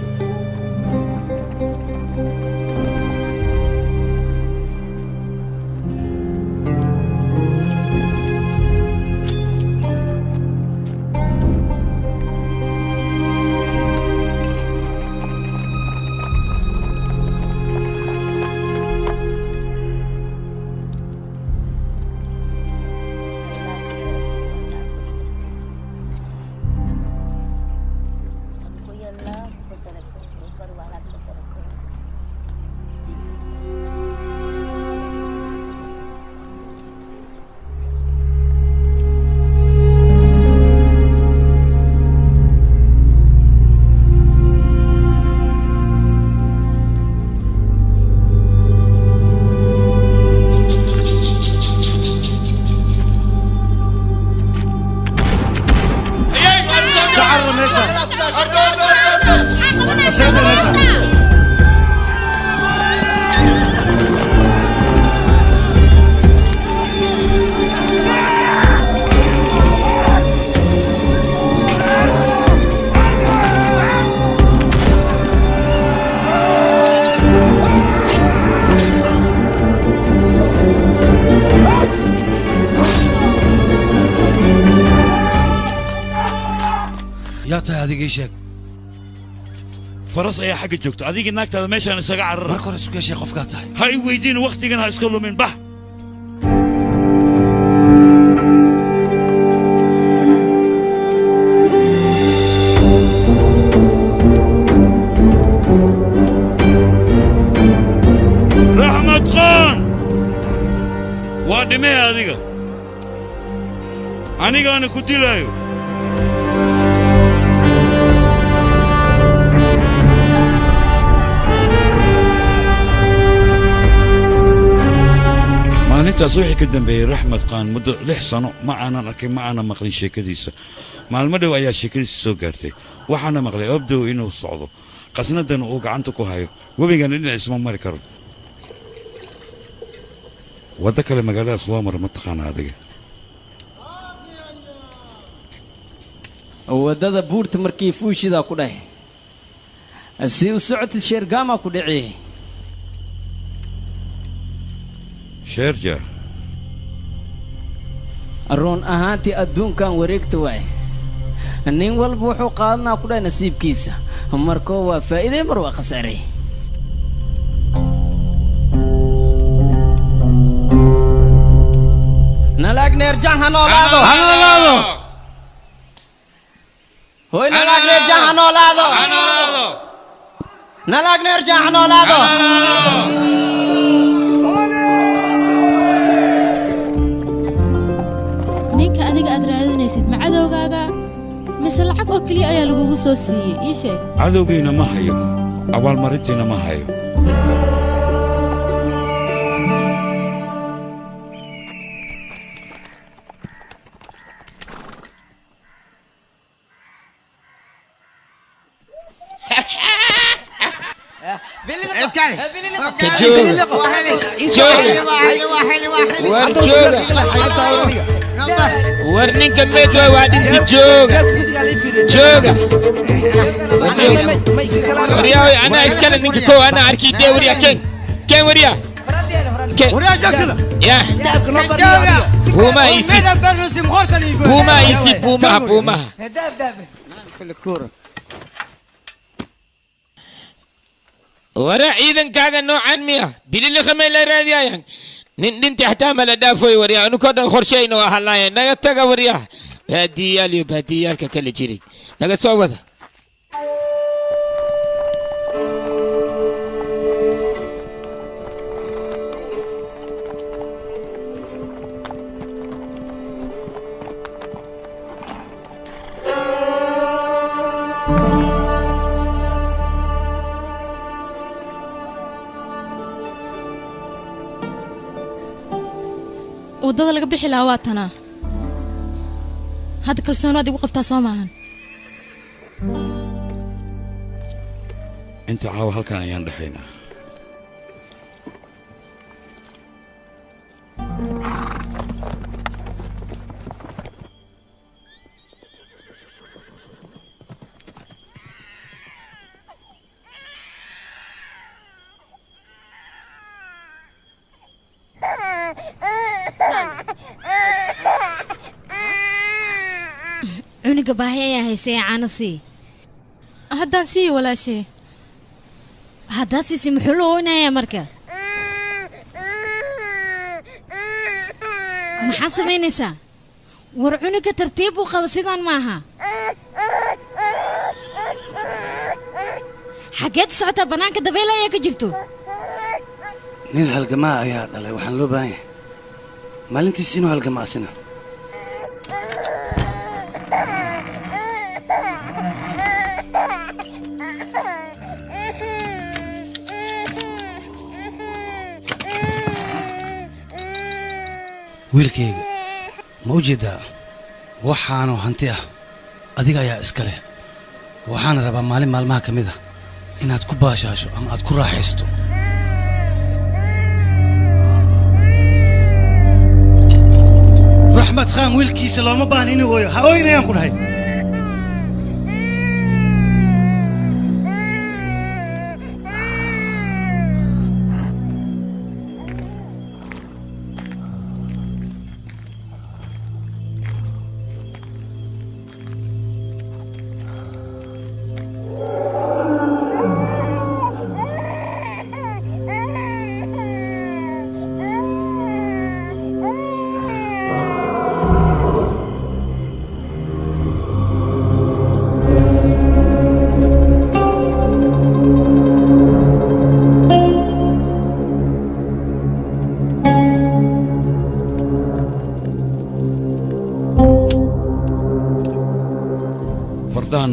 فرص أي حاجة جوكت أديك إنك ترى ماشي أنا سجع الرر مركور اسكو شيخ قفقاتها هاي ويدين وقت جنا اسكولو من بح رحمة خان وادي ما هذيك أنا كنت لايو maalintaas wixii ka dambeeyey raxmed qaan muddo 6 sano ma aanan arkin ma aanan maqlin sheekadiisa maalmo dhow ayaa sheekadiisa soo gaartay waxaana maqlay abdow inuu socdo qasnadan uu gacanta ku hayo webigan dhinaciisa ma mari karo wadda kale magaaladaas waa mar ma taqaana adiga waddada buurta markii fuushidaa ku dhahay si u socotid sheergaama ku dhiciyey sheerja run ahaantii adduunkan wareegta waay nin walba wuxuu qaadanaa ku dhahay nasiibkiisa markoo waa faa'iiday mar waa khasaaray nalaag neerjaan ha noolaado hoy nalaag neerjaan ha noolaado nalaag neerjaan ha noolaado ninka adiga aad raadinaysid ma cadowgaaga mise lacag oo kaliya ayaa lagugu soo siiyey ii sheeg cadowgayna ma hayo abaalmarintiina ma hayo ورنينك ميتوا وادين جوجا جوجا وريا انا اسكال نينك كو انا اركي دي وريا كين وريا وريا جاكسلا يا بوما يسي بوما يسي بوما داب في الكوره ورا إذن كاغا نوعا ميا بلي خمي لا راديا انت احتمال دافوي وريا انو كدن خرشينا وهلاي نغا تغا وريا باديال ككل جيري نغا سو ودا wadada laga bixi lahaa waa tana hadda kalsoonaad igu qabtaa soo maahan inta caawa halkan ayaan dhaxaynaa cuniga baahi ayaa haysay caana sii haddaan sii walaashee haddaad siisi muxuu la ooynayaa marka maxaa samaynaysaa war cuniga tartiib uu qaba sidaan maaha xaggeed u socotaa bannaanka dabayl ayaa ka jirto nin halgamaa ayaa dhalay waxaan loo baahan yahay maalintiis inuu halgamaasina wiilkayga ma u jeedaa waxaanu hanti ah adiga ayaa iska leh waxaana rabaa maalin maalmaha ka mid ah inaad ku baashaasho ama aad ku raaxaysato raxmad khaan wiilkiisa looma baahna inuu ooyo ha ooynayaan ku dhahay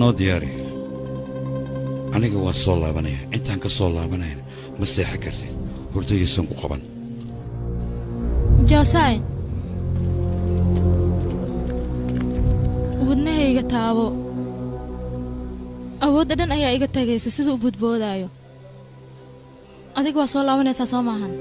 noo diyaari aniga waa soo laabanaya intaan ka soo laabanayna ma seexan kartid hurdaysan ku qaban jaasaay wadnahayga taabo awoodda dhan ayaa iga tagaysa sida u budboodaayo adiga waa soo laabanaysaa soo maahan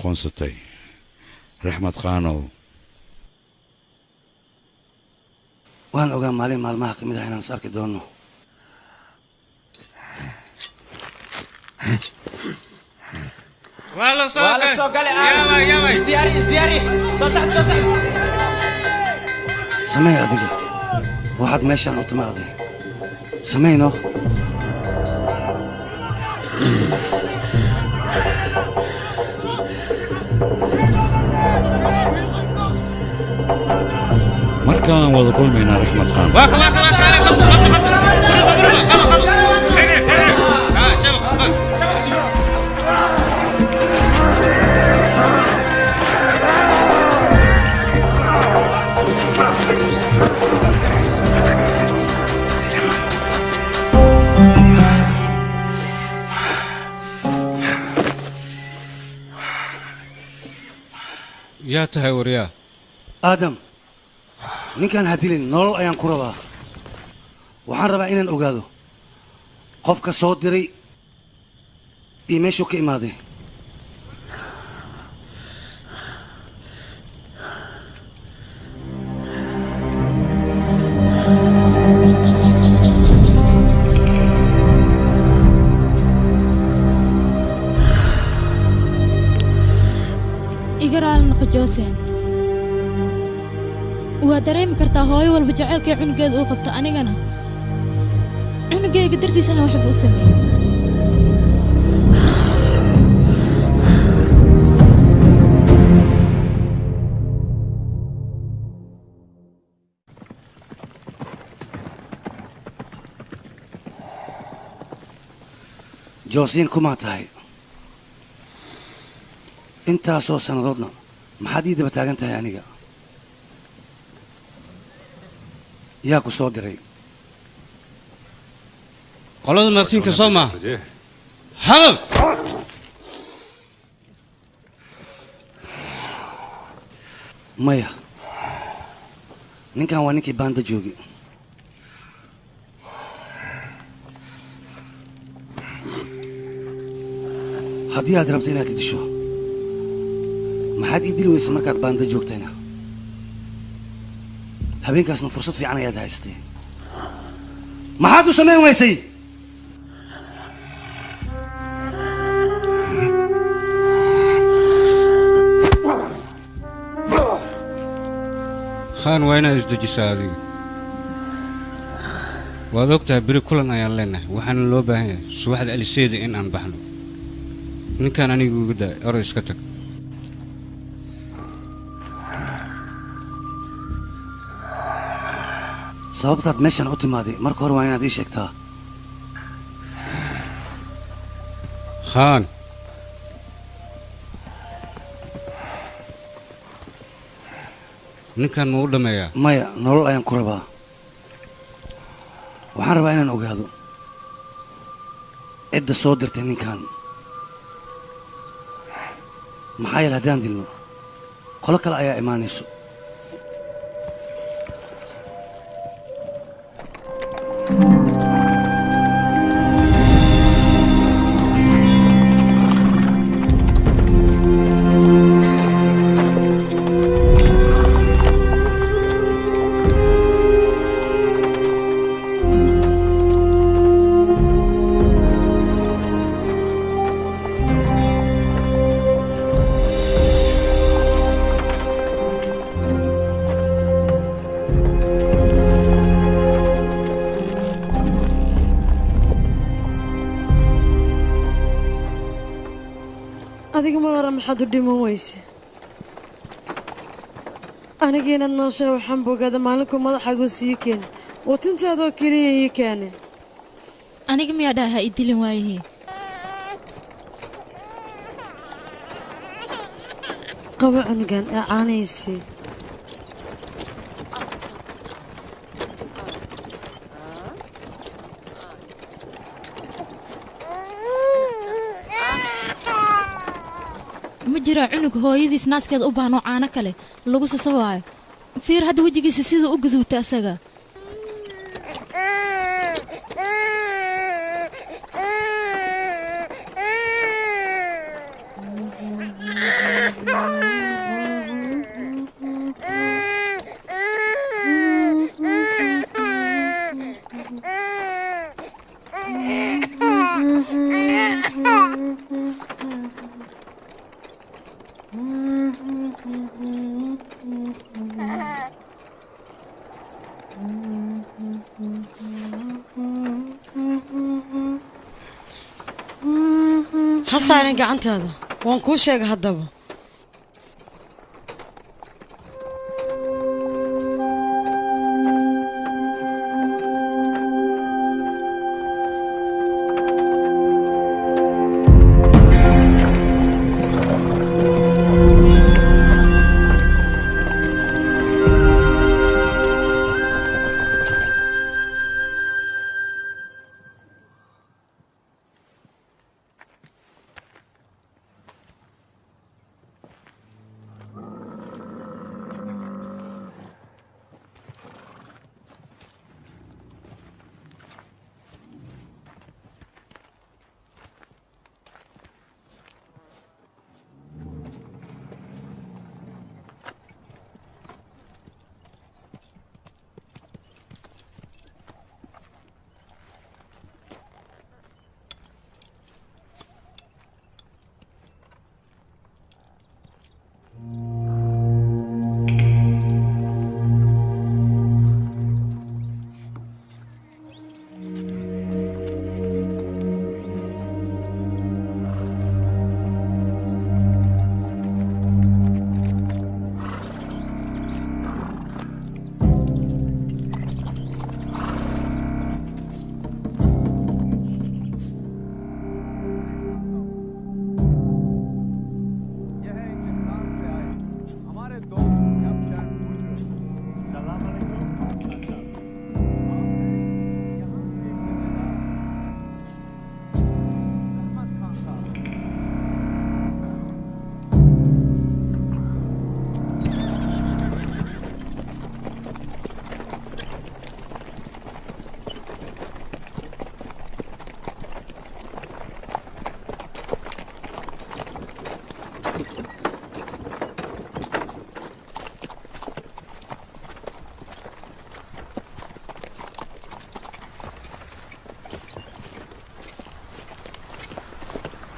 aqoonsatay raxmad khaanow waan ogaa maalin maalmaha ka mid ah inaan is arki doonno والله صوت والله صوت قال يا ازدياري صوت samee adiga waxaad meeshaan u timaaday sameyno markaan wada kulmaynaa raxmad khan yaa tahay waryaa aadam ninkaan hadilin nolol ayaan ku rabaa waxaan rabaa inaan ogaado qofka soo diray iyo meeshuu ka imaaday igaraal naqa jooseen waa dareemi kartaa hooyo walba jacaylkay cunugeeda uu qabto anigana cunugeyga dartiis aan waxba u sameeyey joosiin kumaa tahay intaasoo sannadoodna maxaad ii daba taagan tahay aniga yaa ku soo diray qolada martiinka soo maa hadal maya ninkan waa ninkii baanda joogi haddii aad rabto inaad disho maxaad ii dili weysa markaad baanda joogtayna habeenkaasna fursad fiican ayaad haystay maxaad u samayn weysay khaan waa inaad isdejisaa adiga waad ogtahay beri kulan ayaan leenahay waxaana loo baahan yahay subaxda aliseeda in aan baxno ninkaan anigu ugu daay oro iska tag sababtaad meeshaan u timaaday marka hore waa inaad ii sheegtaa khaan ninkan ma u dhammeeyaa maya nolol ayaan ku rabaa waxaan rabaa inaan ogaado cidda soo dirtay ninkan maxaa yeele haddaan dilno qolo kale ayaa imaanayso adiga mar hore maxaad u dhiman weyse aniga inaad nooshaa waxaan bogaada maalinku madaxaagu sii keen watintaadoo keliya ii keene aniga miyaa dhaha i dilin waayihii qabo cunugan ee caanaysay ma jiraa cunug hooyadiis naaskeeda u baahnoo caano kale lagu sasabaayo fiir hadda wejigiisa siduu u guduutay asaga ha saarin gacantaada waan kuu sheega haddaba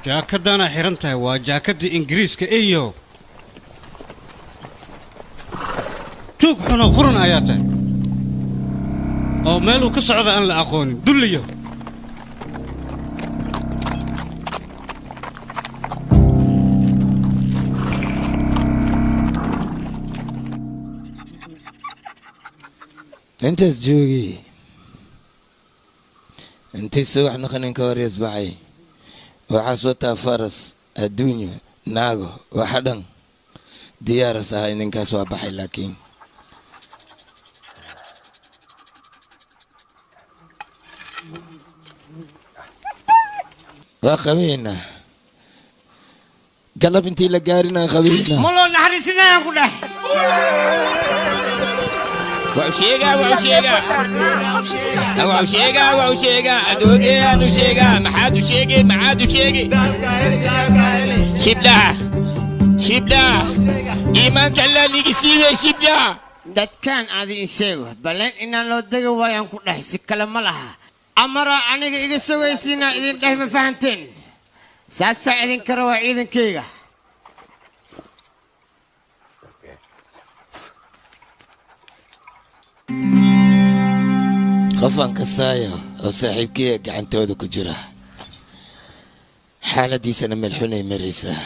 jaakadana xiran tahay waa jaakada ingiriiska iyo tuug xuno quran ayaa tahay oo meel uu ka socdo aan la aqoonin dulliyo intaas joogi intay subax naqaninka hor yasbaxay waxaas wataa faras adduunyo naago waxa dhan diyaaras ahay ninkaas waa baxay laakiin waa qabeynaa galab intii la gaarinaa qabeynaa ma loo naxariisinayaan ku dheh وشيغا ادوغي انو شيغا محادو شيغي معادو شيغي شبلا ايمان كلا نيجي سيبي شبلا dadkaan aad ii sheego balan inaan loo dega waayaan ku dhahay si kale ma laha amara aniga iga sugaysiina idin dheh ma fahanteen saasaa idin kara waa ciidankayga qofaan kasaayo oo saaxiibkii gacantooda ku jira xaaladiisana meel xunay maraysaa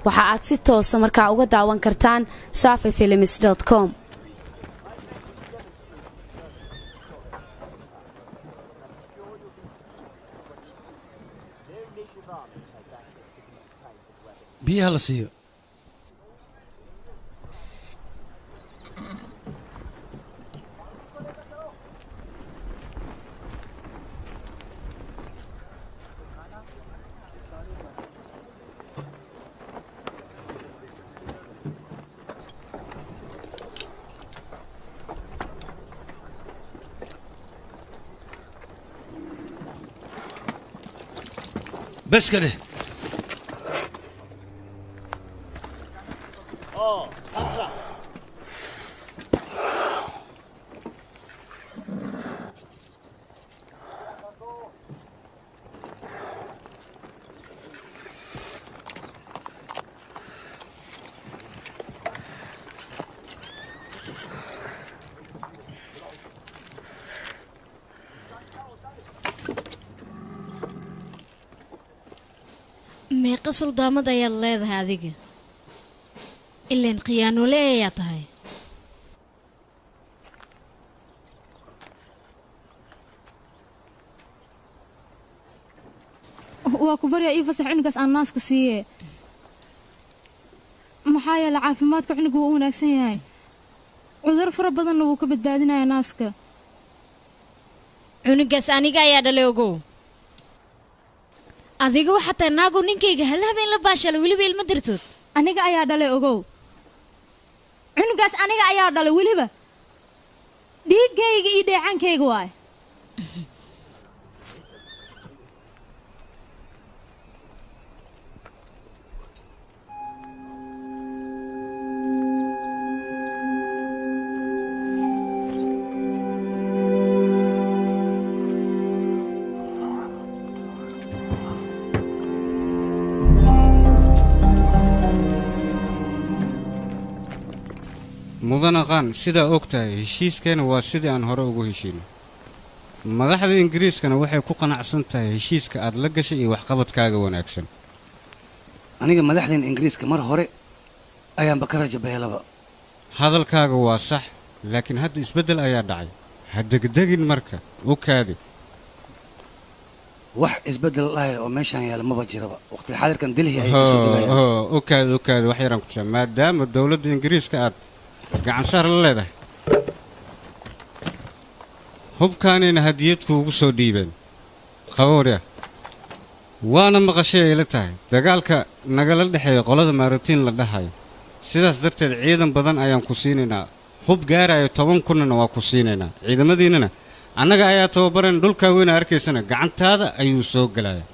waxa aad si toos ah markaa uga daawan kartaan safifilms.com biyaha la siiyo بس كده meeqa suldaamad ayaad leedahay adiga ileen khiyaanole ayaa tahay waa ku baryaa ii fasax cunugaas aan naaska siiye maxaa yeele caafimaadka cunugu wuu u wanaagsan yahay cudur fara badanna wuu ka badbaadinayaa naaska cunugaas aniga ayaa dhalay ogow adiga waxaa tahay naagu ninkayga hal habeen la baashalay weliba ilma dirtood aniga ayaa dhalay ogow cunugaas aniga ayaa dhalay weliba dhiiggayga iyo dheecaankayga waay mudana qaan sidaa og tahay heshiiskeena waa sidii aan hore ugu heshiino madaxda ingiriiskana waxay ku qanacsan tahay heshiiska aad la gashay iyo waxqabadkaaga wanaagsan aniga madaxdeen ingiriiska mar hore ayaanba ka rajabeelaba hadalkaaga waa sax laakiin hadda isbeddel ayaa dhacay ha degdegin marka u kaadi wax isbeddel lahay oo meeshaan yaala maba jiraba waqti xaadirkan dilhi ay kusoo degayaan u kaadi wax yaraan ku taa maadaama dowladda ingiriiska aad gacan saar la leedahay hubkaanayna hadiyad kuugu soo dhiibeen qaboorya waana maqashay ay la tahay dagaalka nagala dhexeeya qolada maaritiin la dhahayo sidaas darteed ciidan badan ayaan ku siinaynaa hub gaarayo 10 kunnana waa ku siinaynaa ciidamadiinnana annaga ayaa tababaran dhulkaa weyna arkaysana gacantaada ayuu soo gelaya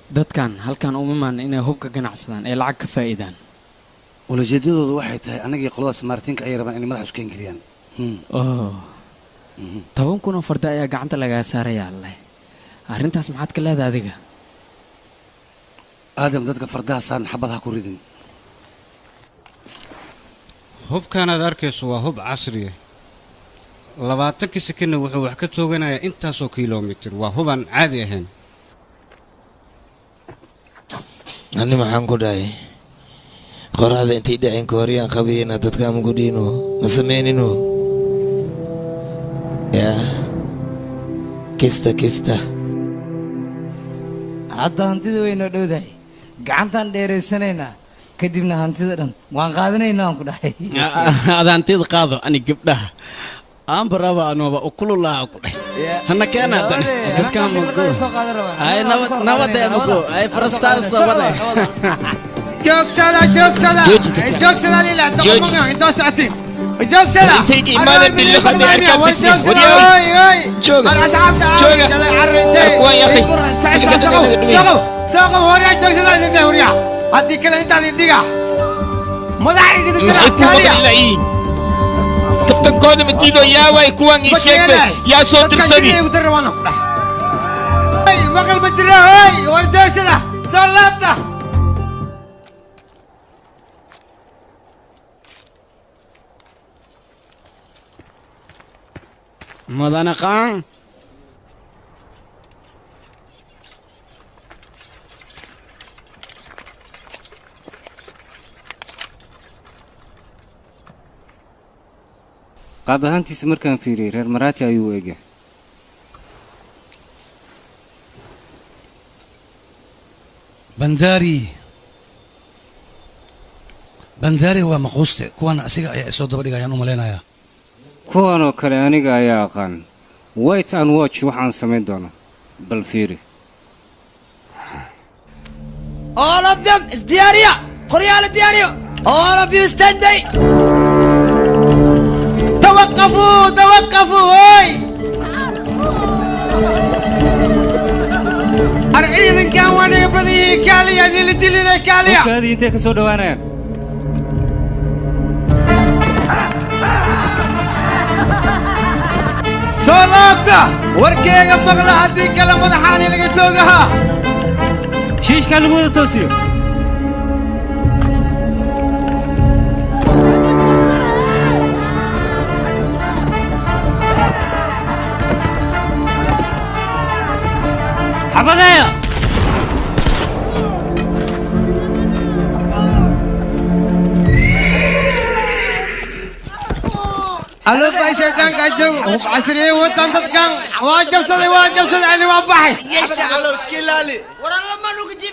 dadkan halkan uma maana inay hubka ganacsadaan ee lacag ka faa'iidaan ulajeedadoodu waxay tahay anagii qoladaas maartiinka ay rabaan inay madax isku geliyaan 10 kun oo farda ayaa gacanta lagaa saaraya alle arrintaas maxaad ka leedahay adiga aadam dadka fardaha saaran xabad ha ku ridin hubkaanaad arkayso waa hub casri ah 20 sekonna wuxuu wax ka tooganayaa intaasoo kiiloomitir waa hubaan caadi ahayn ani maxaan ku dhahay qoraxda intay dhaceen ka hor yaan qabayna dadka ma gudhiino ma sameynino ya kista hadda hantida waynoo dhowdahay gacantaan dheeraysanaynaa kadibna hantida dhan waan qaadanaynaa aan ku dhahay ada hantida qaado ani gabdhaha aan baraba anooba ukululaha ku dhahay hana keena hadan dadkaan mugo ay nabadee mugo ay farastaan sabade joogsada ilaa doqomonga intoo socotiin joogsada intayga imaada billi khadi arkaa bismi saqow horiyaa joogsada idinka horiyaa haddii kale intaad indhiga madaxa kastankooda matiido yaaway kuwan ii sheegtay yaa soo dirsadii maqal ma jira hoy war joogsada soo laabta mudana qaan qaab ahaantiisa markaan fiiriyey reer maraati ayuu u egay bandaari waa maquuste kuwan asiga ayaa soo daba dhigayaan u malaynayaa kuwanoo kale aniga ayaa aqaan wait and watch waxaan samayn doono bal fiiri all of them isdiyaariya qoryaala diyaariyo All of you stand by. توقفوا توقفوا هاي أرعيد كان وانا بدي كاليا دي اللي دلنا كاليا هذه انت كسو دوانان صلاة وركيغا مغلا هدي كلام مدحاني لقيتوغها شيش كان لغوه توسيو حبدايا ألو بايشة كان كاجو عسري وطنطت كان واجب صدي عني وابحي يشا على سكيلالي ورا لما نوجي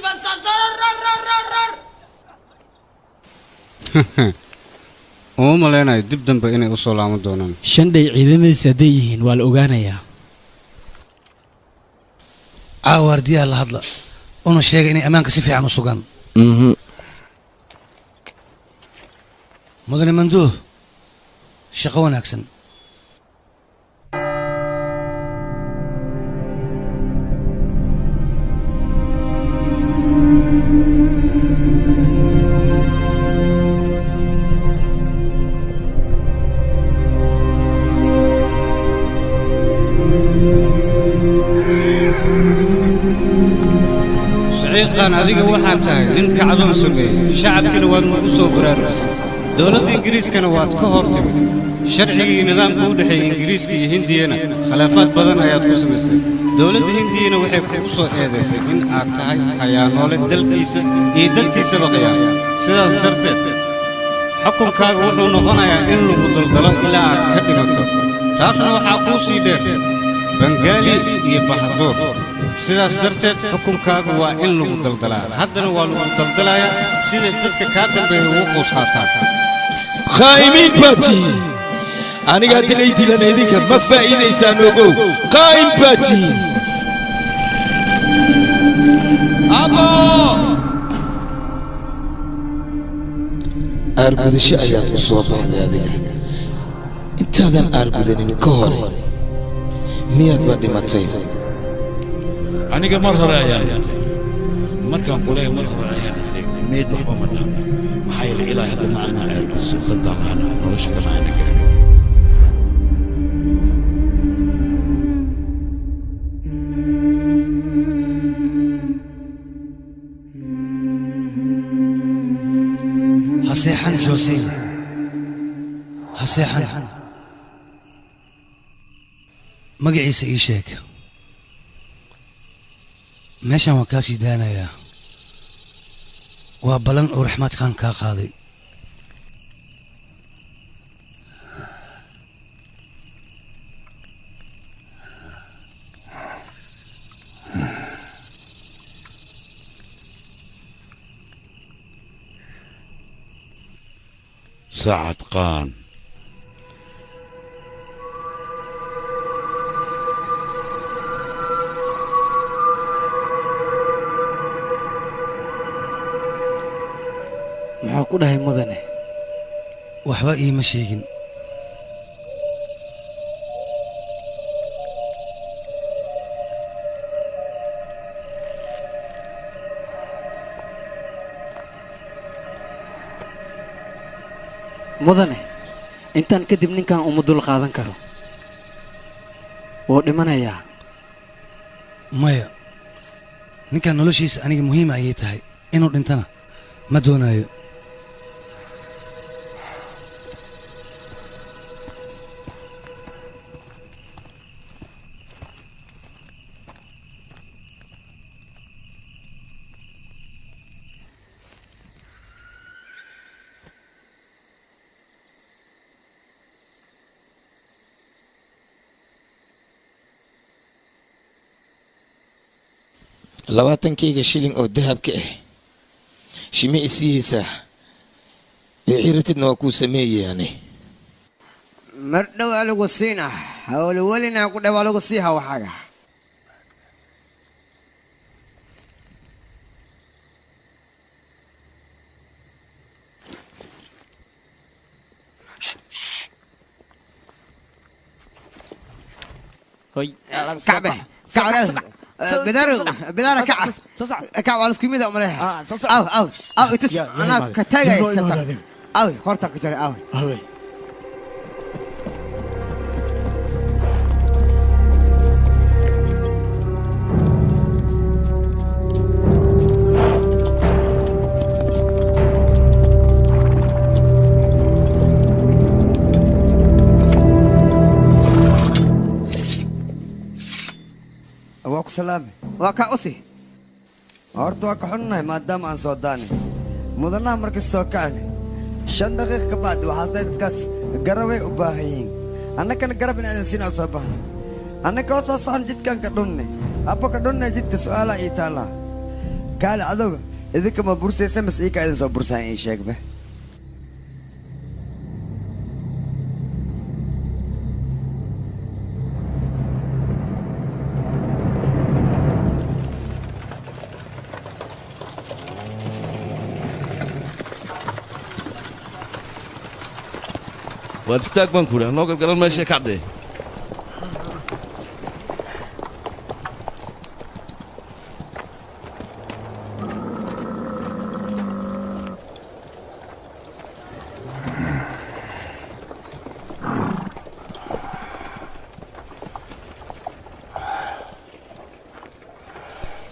uma maleynayo dib dambe inay u soo laaban doonaan shandhay ciidamadiisa hadday yihiin waa la ogaanayaa caawaardiyaha la hadla una sheega inay ammaanka si fiican u sugaan mudane manduuh shaqo wanaagsan saciiqan adiga waxaad tahay nin kacdoon sameeyey shacabkina waad nagu soo baraarugisa dowladda ingiriiskana waad ka hor timid sharcigii nidaamka u dhexeeya ingiriiska iyo hindiyana khilaafaad badan ayaad ku samaysay dowladda hindiyana waxay kugu soo eedaysay in aad tahay khayaanoole dalkiisa iyo dalkiisaba khiyaano sidaas darteed xukunkaaga wuxuu noqonayaa in lagu daldalo ilaa aad ka dhimato taasna waxaa kuu sii dheer bangaali iyo bahaduur sidaas darteed xukunkaagu waa in lagu daldalaa haddana waa lagu daldalayaa sida dadka kaa dambeeya ugu quus qaataan خايمين باتين أنا قاعد ليدي لنا ذيك ما فائدة يسانوكو قايم باتين أبو أربد شيئات الصوبة هذه أنت هذا أربد الكهري مياد بدي ما تسيب أنا كمرة رأيان مركان كلها مرة رأيان ميد وحبا مدام محايل إلهي هذا معنا أربد السلطان دعانا ونشك معنا كاري haseexan joosiin haseexan magaciisa ii sheeg meeshan waan kaa sii daanayaa waa ballan uu raxmaad khaan kaa qaaday سعد قان maxaa ku dhahay mudane waxba iima sheegin mudane intaan kadib ninkan uma dul qaadan karo wuu dhimanayaa maya ninkan noloshiisa aniga muhiima ayay tahay inuu dhintana ma doonayo labaatankayga shilin oo dahabka ah shime isihiisa wixii rabtidna waa kuu sameeyayaane mar dhow aa lagu siina hawlwelina ku dhow aa lagu siiha waxaaga هوي كعبه كعبه بدار كعب كعب على سكيمة أمريها أو إتس أنا كتاجي سبت أو خرطة كتير أو أبوك سلامي وكا أسي horta waa ka xunnahay maadaama aan soo daanay mudanaha markay soo kacni 5 daqiiqo ka bacdi waxaa dadkaas garabay u baahan yihiin annagana garab in aan siinaa soo baahna annaga oo soo socon jidkan ka dhunne abba ka dhunne jidka su'aala ii taala kaale adoga idinka ma bursaysa mas ii ka idin soo bursaan ii sheegbe وارتاك بنكولا نوقف قال ماشي كعدي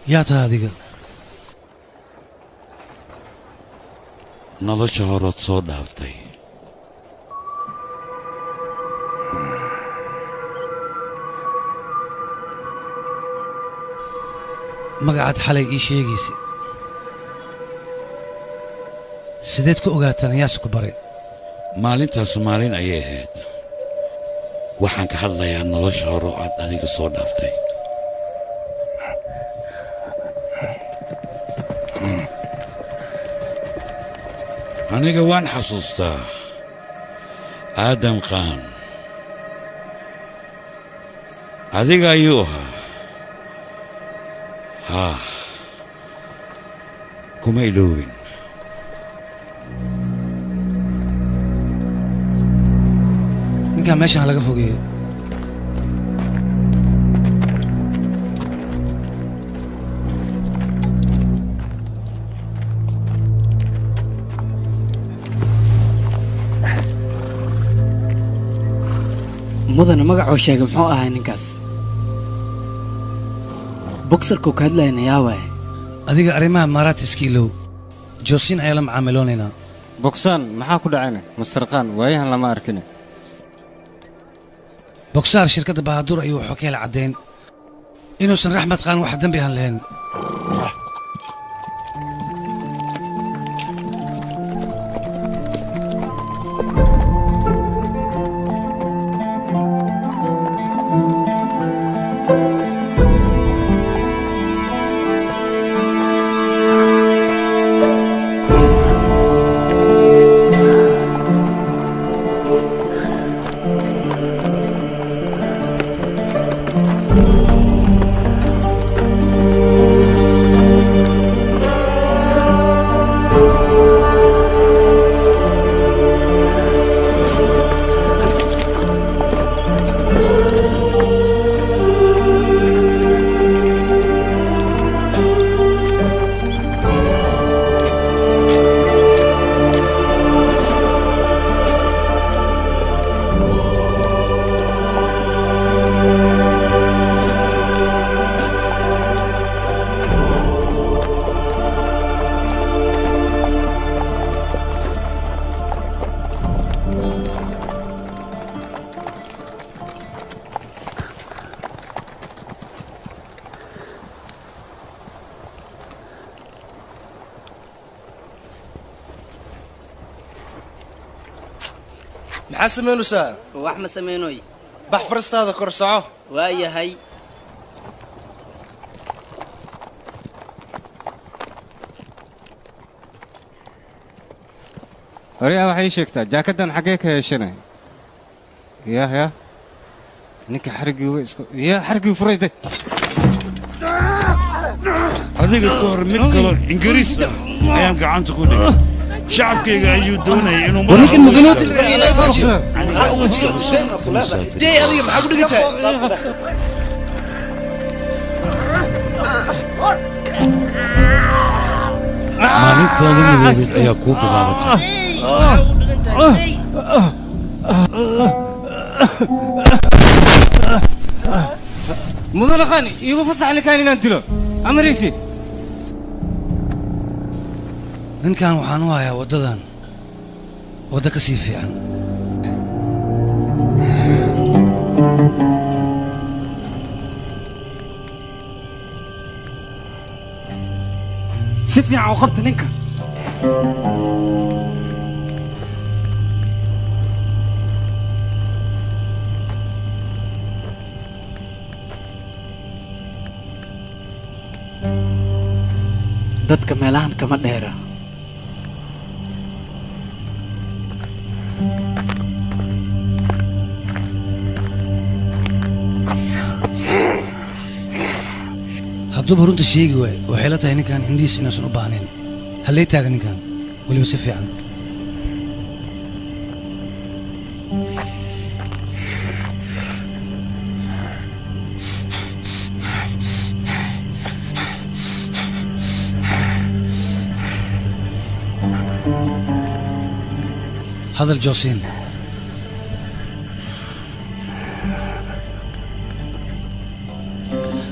يا تهاديك nolosha horood soo dhaaftay magacaad xalay ii sheegaysa sideed ku ogaataan yaase ku baray maalintaasu maalin ayay ahayd waxaan ka hadlayaa nolosha hore oo aad adiga soo dhaaftay aniga waan xasuustaa aadan qaan adiga ayuu ahaa haa kuma iloobin ninkaan meeshaan laga fogeeyo mudana magacuu sheegay muxuu ahaa ninkaas boksarkuu ka hadlayna yaa waaye adiga arrimaha maaraata iska ilow joosiin ayaa la macaamiloonaynaa bogsaan maxaa ku dhacayna master khan waayahan lama arkine bogsaar shirkadda bahaduur ayuu wuxuu ka hela caddayn inuusan raxmed khaan wax dembi aan lahayn maxaa samaynaysaa wax ma samaynoy bax farastaada kor soco waa yahay horiyaa waxay sheegtaa jaakadan xaggee ka heshanay yah ninka xarigii way isku xarigii furayday adiga ka hor mid kalo ingiriis ah ayaan gacanta ku dhigay shacabkayga ayuu doonayay inuu ولكن مدنوت اللي فينا يفوجي دي هذه محاول maalintaada midoobeed ayaa kuu bilaabatay mudane khani iigu fasax ninkaan inaan dilo amaraysi ninkan waxaan u hayaa waddadan wadda ka sii fiican si fiican u qabta ninka dadka meelahan kama dheera hadduuba runta sheegi waayo waxay la tahay ninkan indhihiis inaysan u baahnayn hallee taaga ninkan weliba si fiican hadal joosiin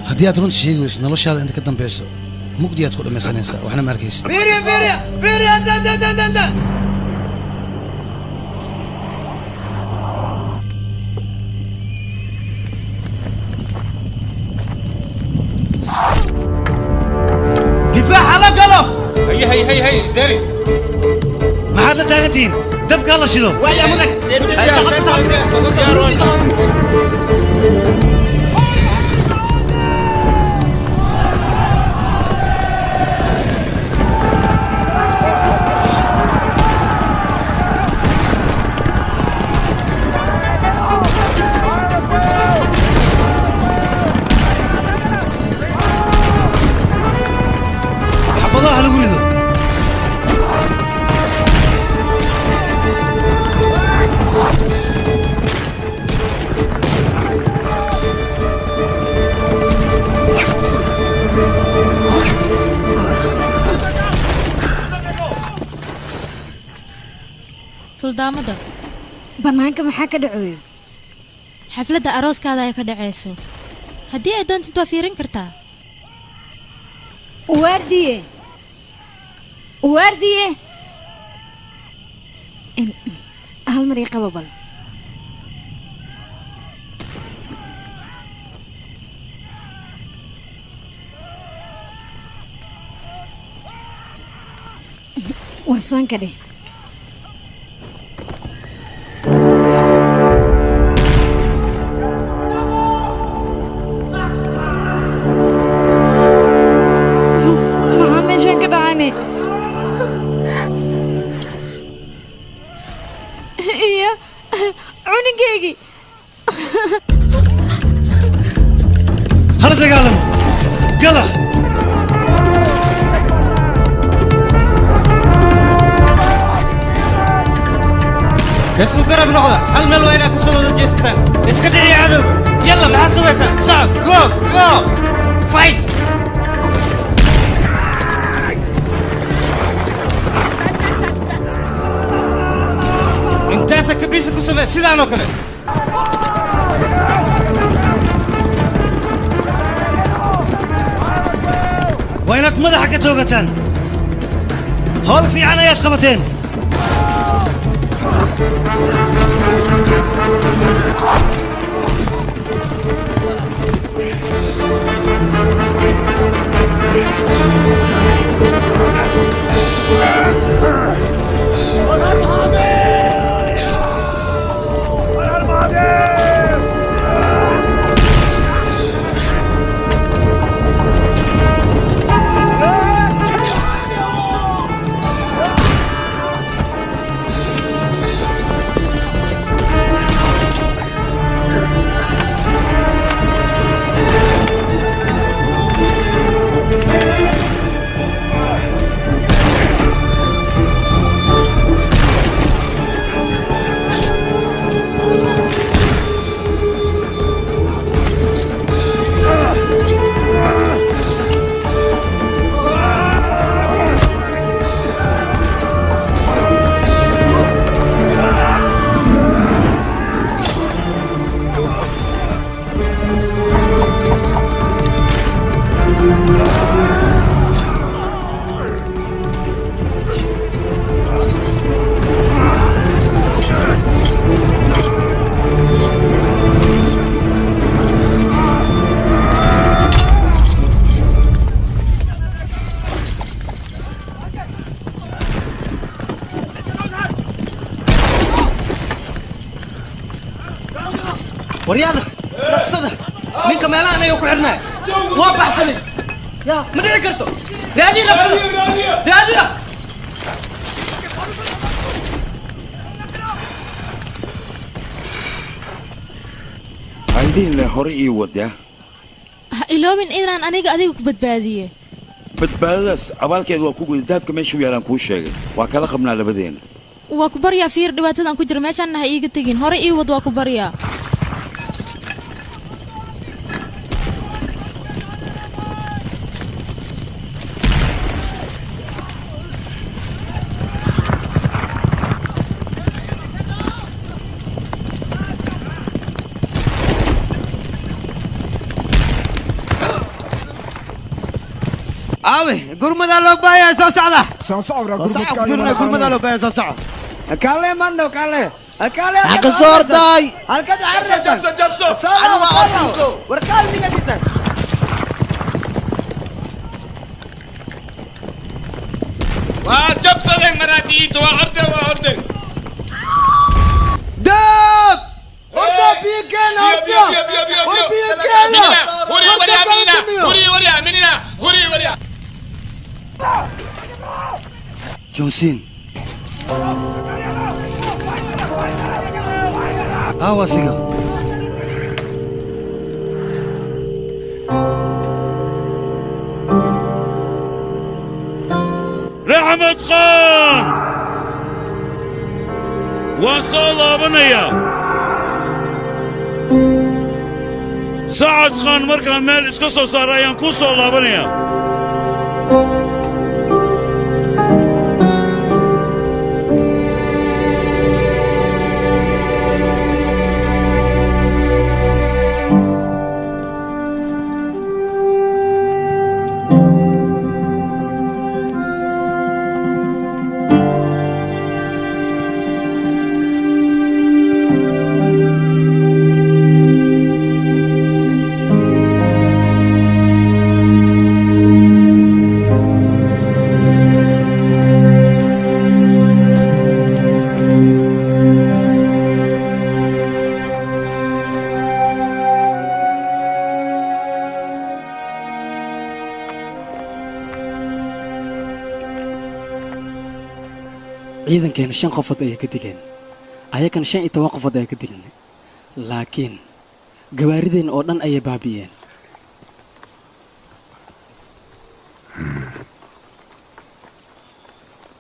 haddii aad runta sheegi weyso noloshaada inta ka dambayso mugdi aad ku dhammaysanaysaa waxna ma arkaysid difaaca la galo hay isdaari maxaad la taagantihiin dabkaa la shido xabadaha lagu rido suldaamada bannaanka maxaa ka dhaceeyo xafladda arooskaada ay ka dhacayso haddii ay doontid waa fiirin kartaa waardiye hal mar ii qabo bal warsaanka dheh maxaa meeshaan ka dhacane iyo cunugeygii hala dagaalamo gala isku garab noqda hal meel waa inaad ka soo wada jeesataan iska dhiciya cadowga yalla maxaa sugaysaan socod go fight intaasa kabiisa ku samee sidaan oo kale waa inaad madaxa ka toogataan howl fiican ayaad qabateen waryaada dhaqsada ninka meelaha anaga ku xirnaa waa baxsaday yaa ma dhici karto raadiya dhaqsada raadiya عايدين له هوري ودا ha iloobin inaan aniga adiga ku badbaadiye badbaadadas abaalkeed waa ku guday dahabka meeshu yaalaan kuu sheegay waa kala qabnaa labadeena waa ku baryaa fiir dhibaatadan ku jira meeshaan ha iiga tegin hore ii wad waa ku baryaa aawe gurmada loo baayaa soo socda gurmada loo baayaa soo socda kale mando kale kale Haka sorday halka arresa salaam alaykum warkaal miga ditan waa jabsadeen maraadiyiinta waa orday dab orda biikan orda hurriya جونسين واسقة رحمة خان وصل بنيا سعد خان مركان مال اسكسو صار ايان كوسو لابنيا ciidankeena 5 qofood ayay ka dileen ayakana 15 qofood ayay ka dileen laakiin gawaarideen oo dhan ayay baabiyeen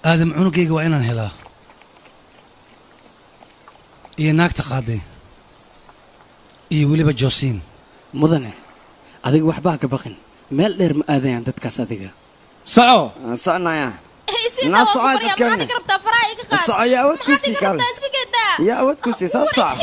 aadam cunugayga waa inaan helaa iyo naagta qaaday iyo weliba joosiin mudane adiga waxba ka baqin meel dheer ma aadayaan dadkaas adiga soco soconaya ناس صعد كنا صعد يا ود كوسي كلا يا ود كوسي صح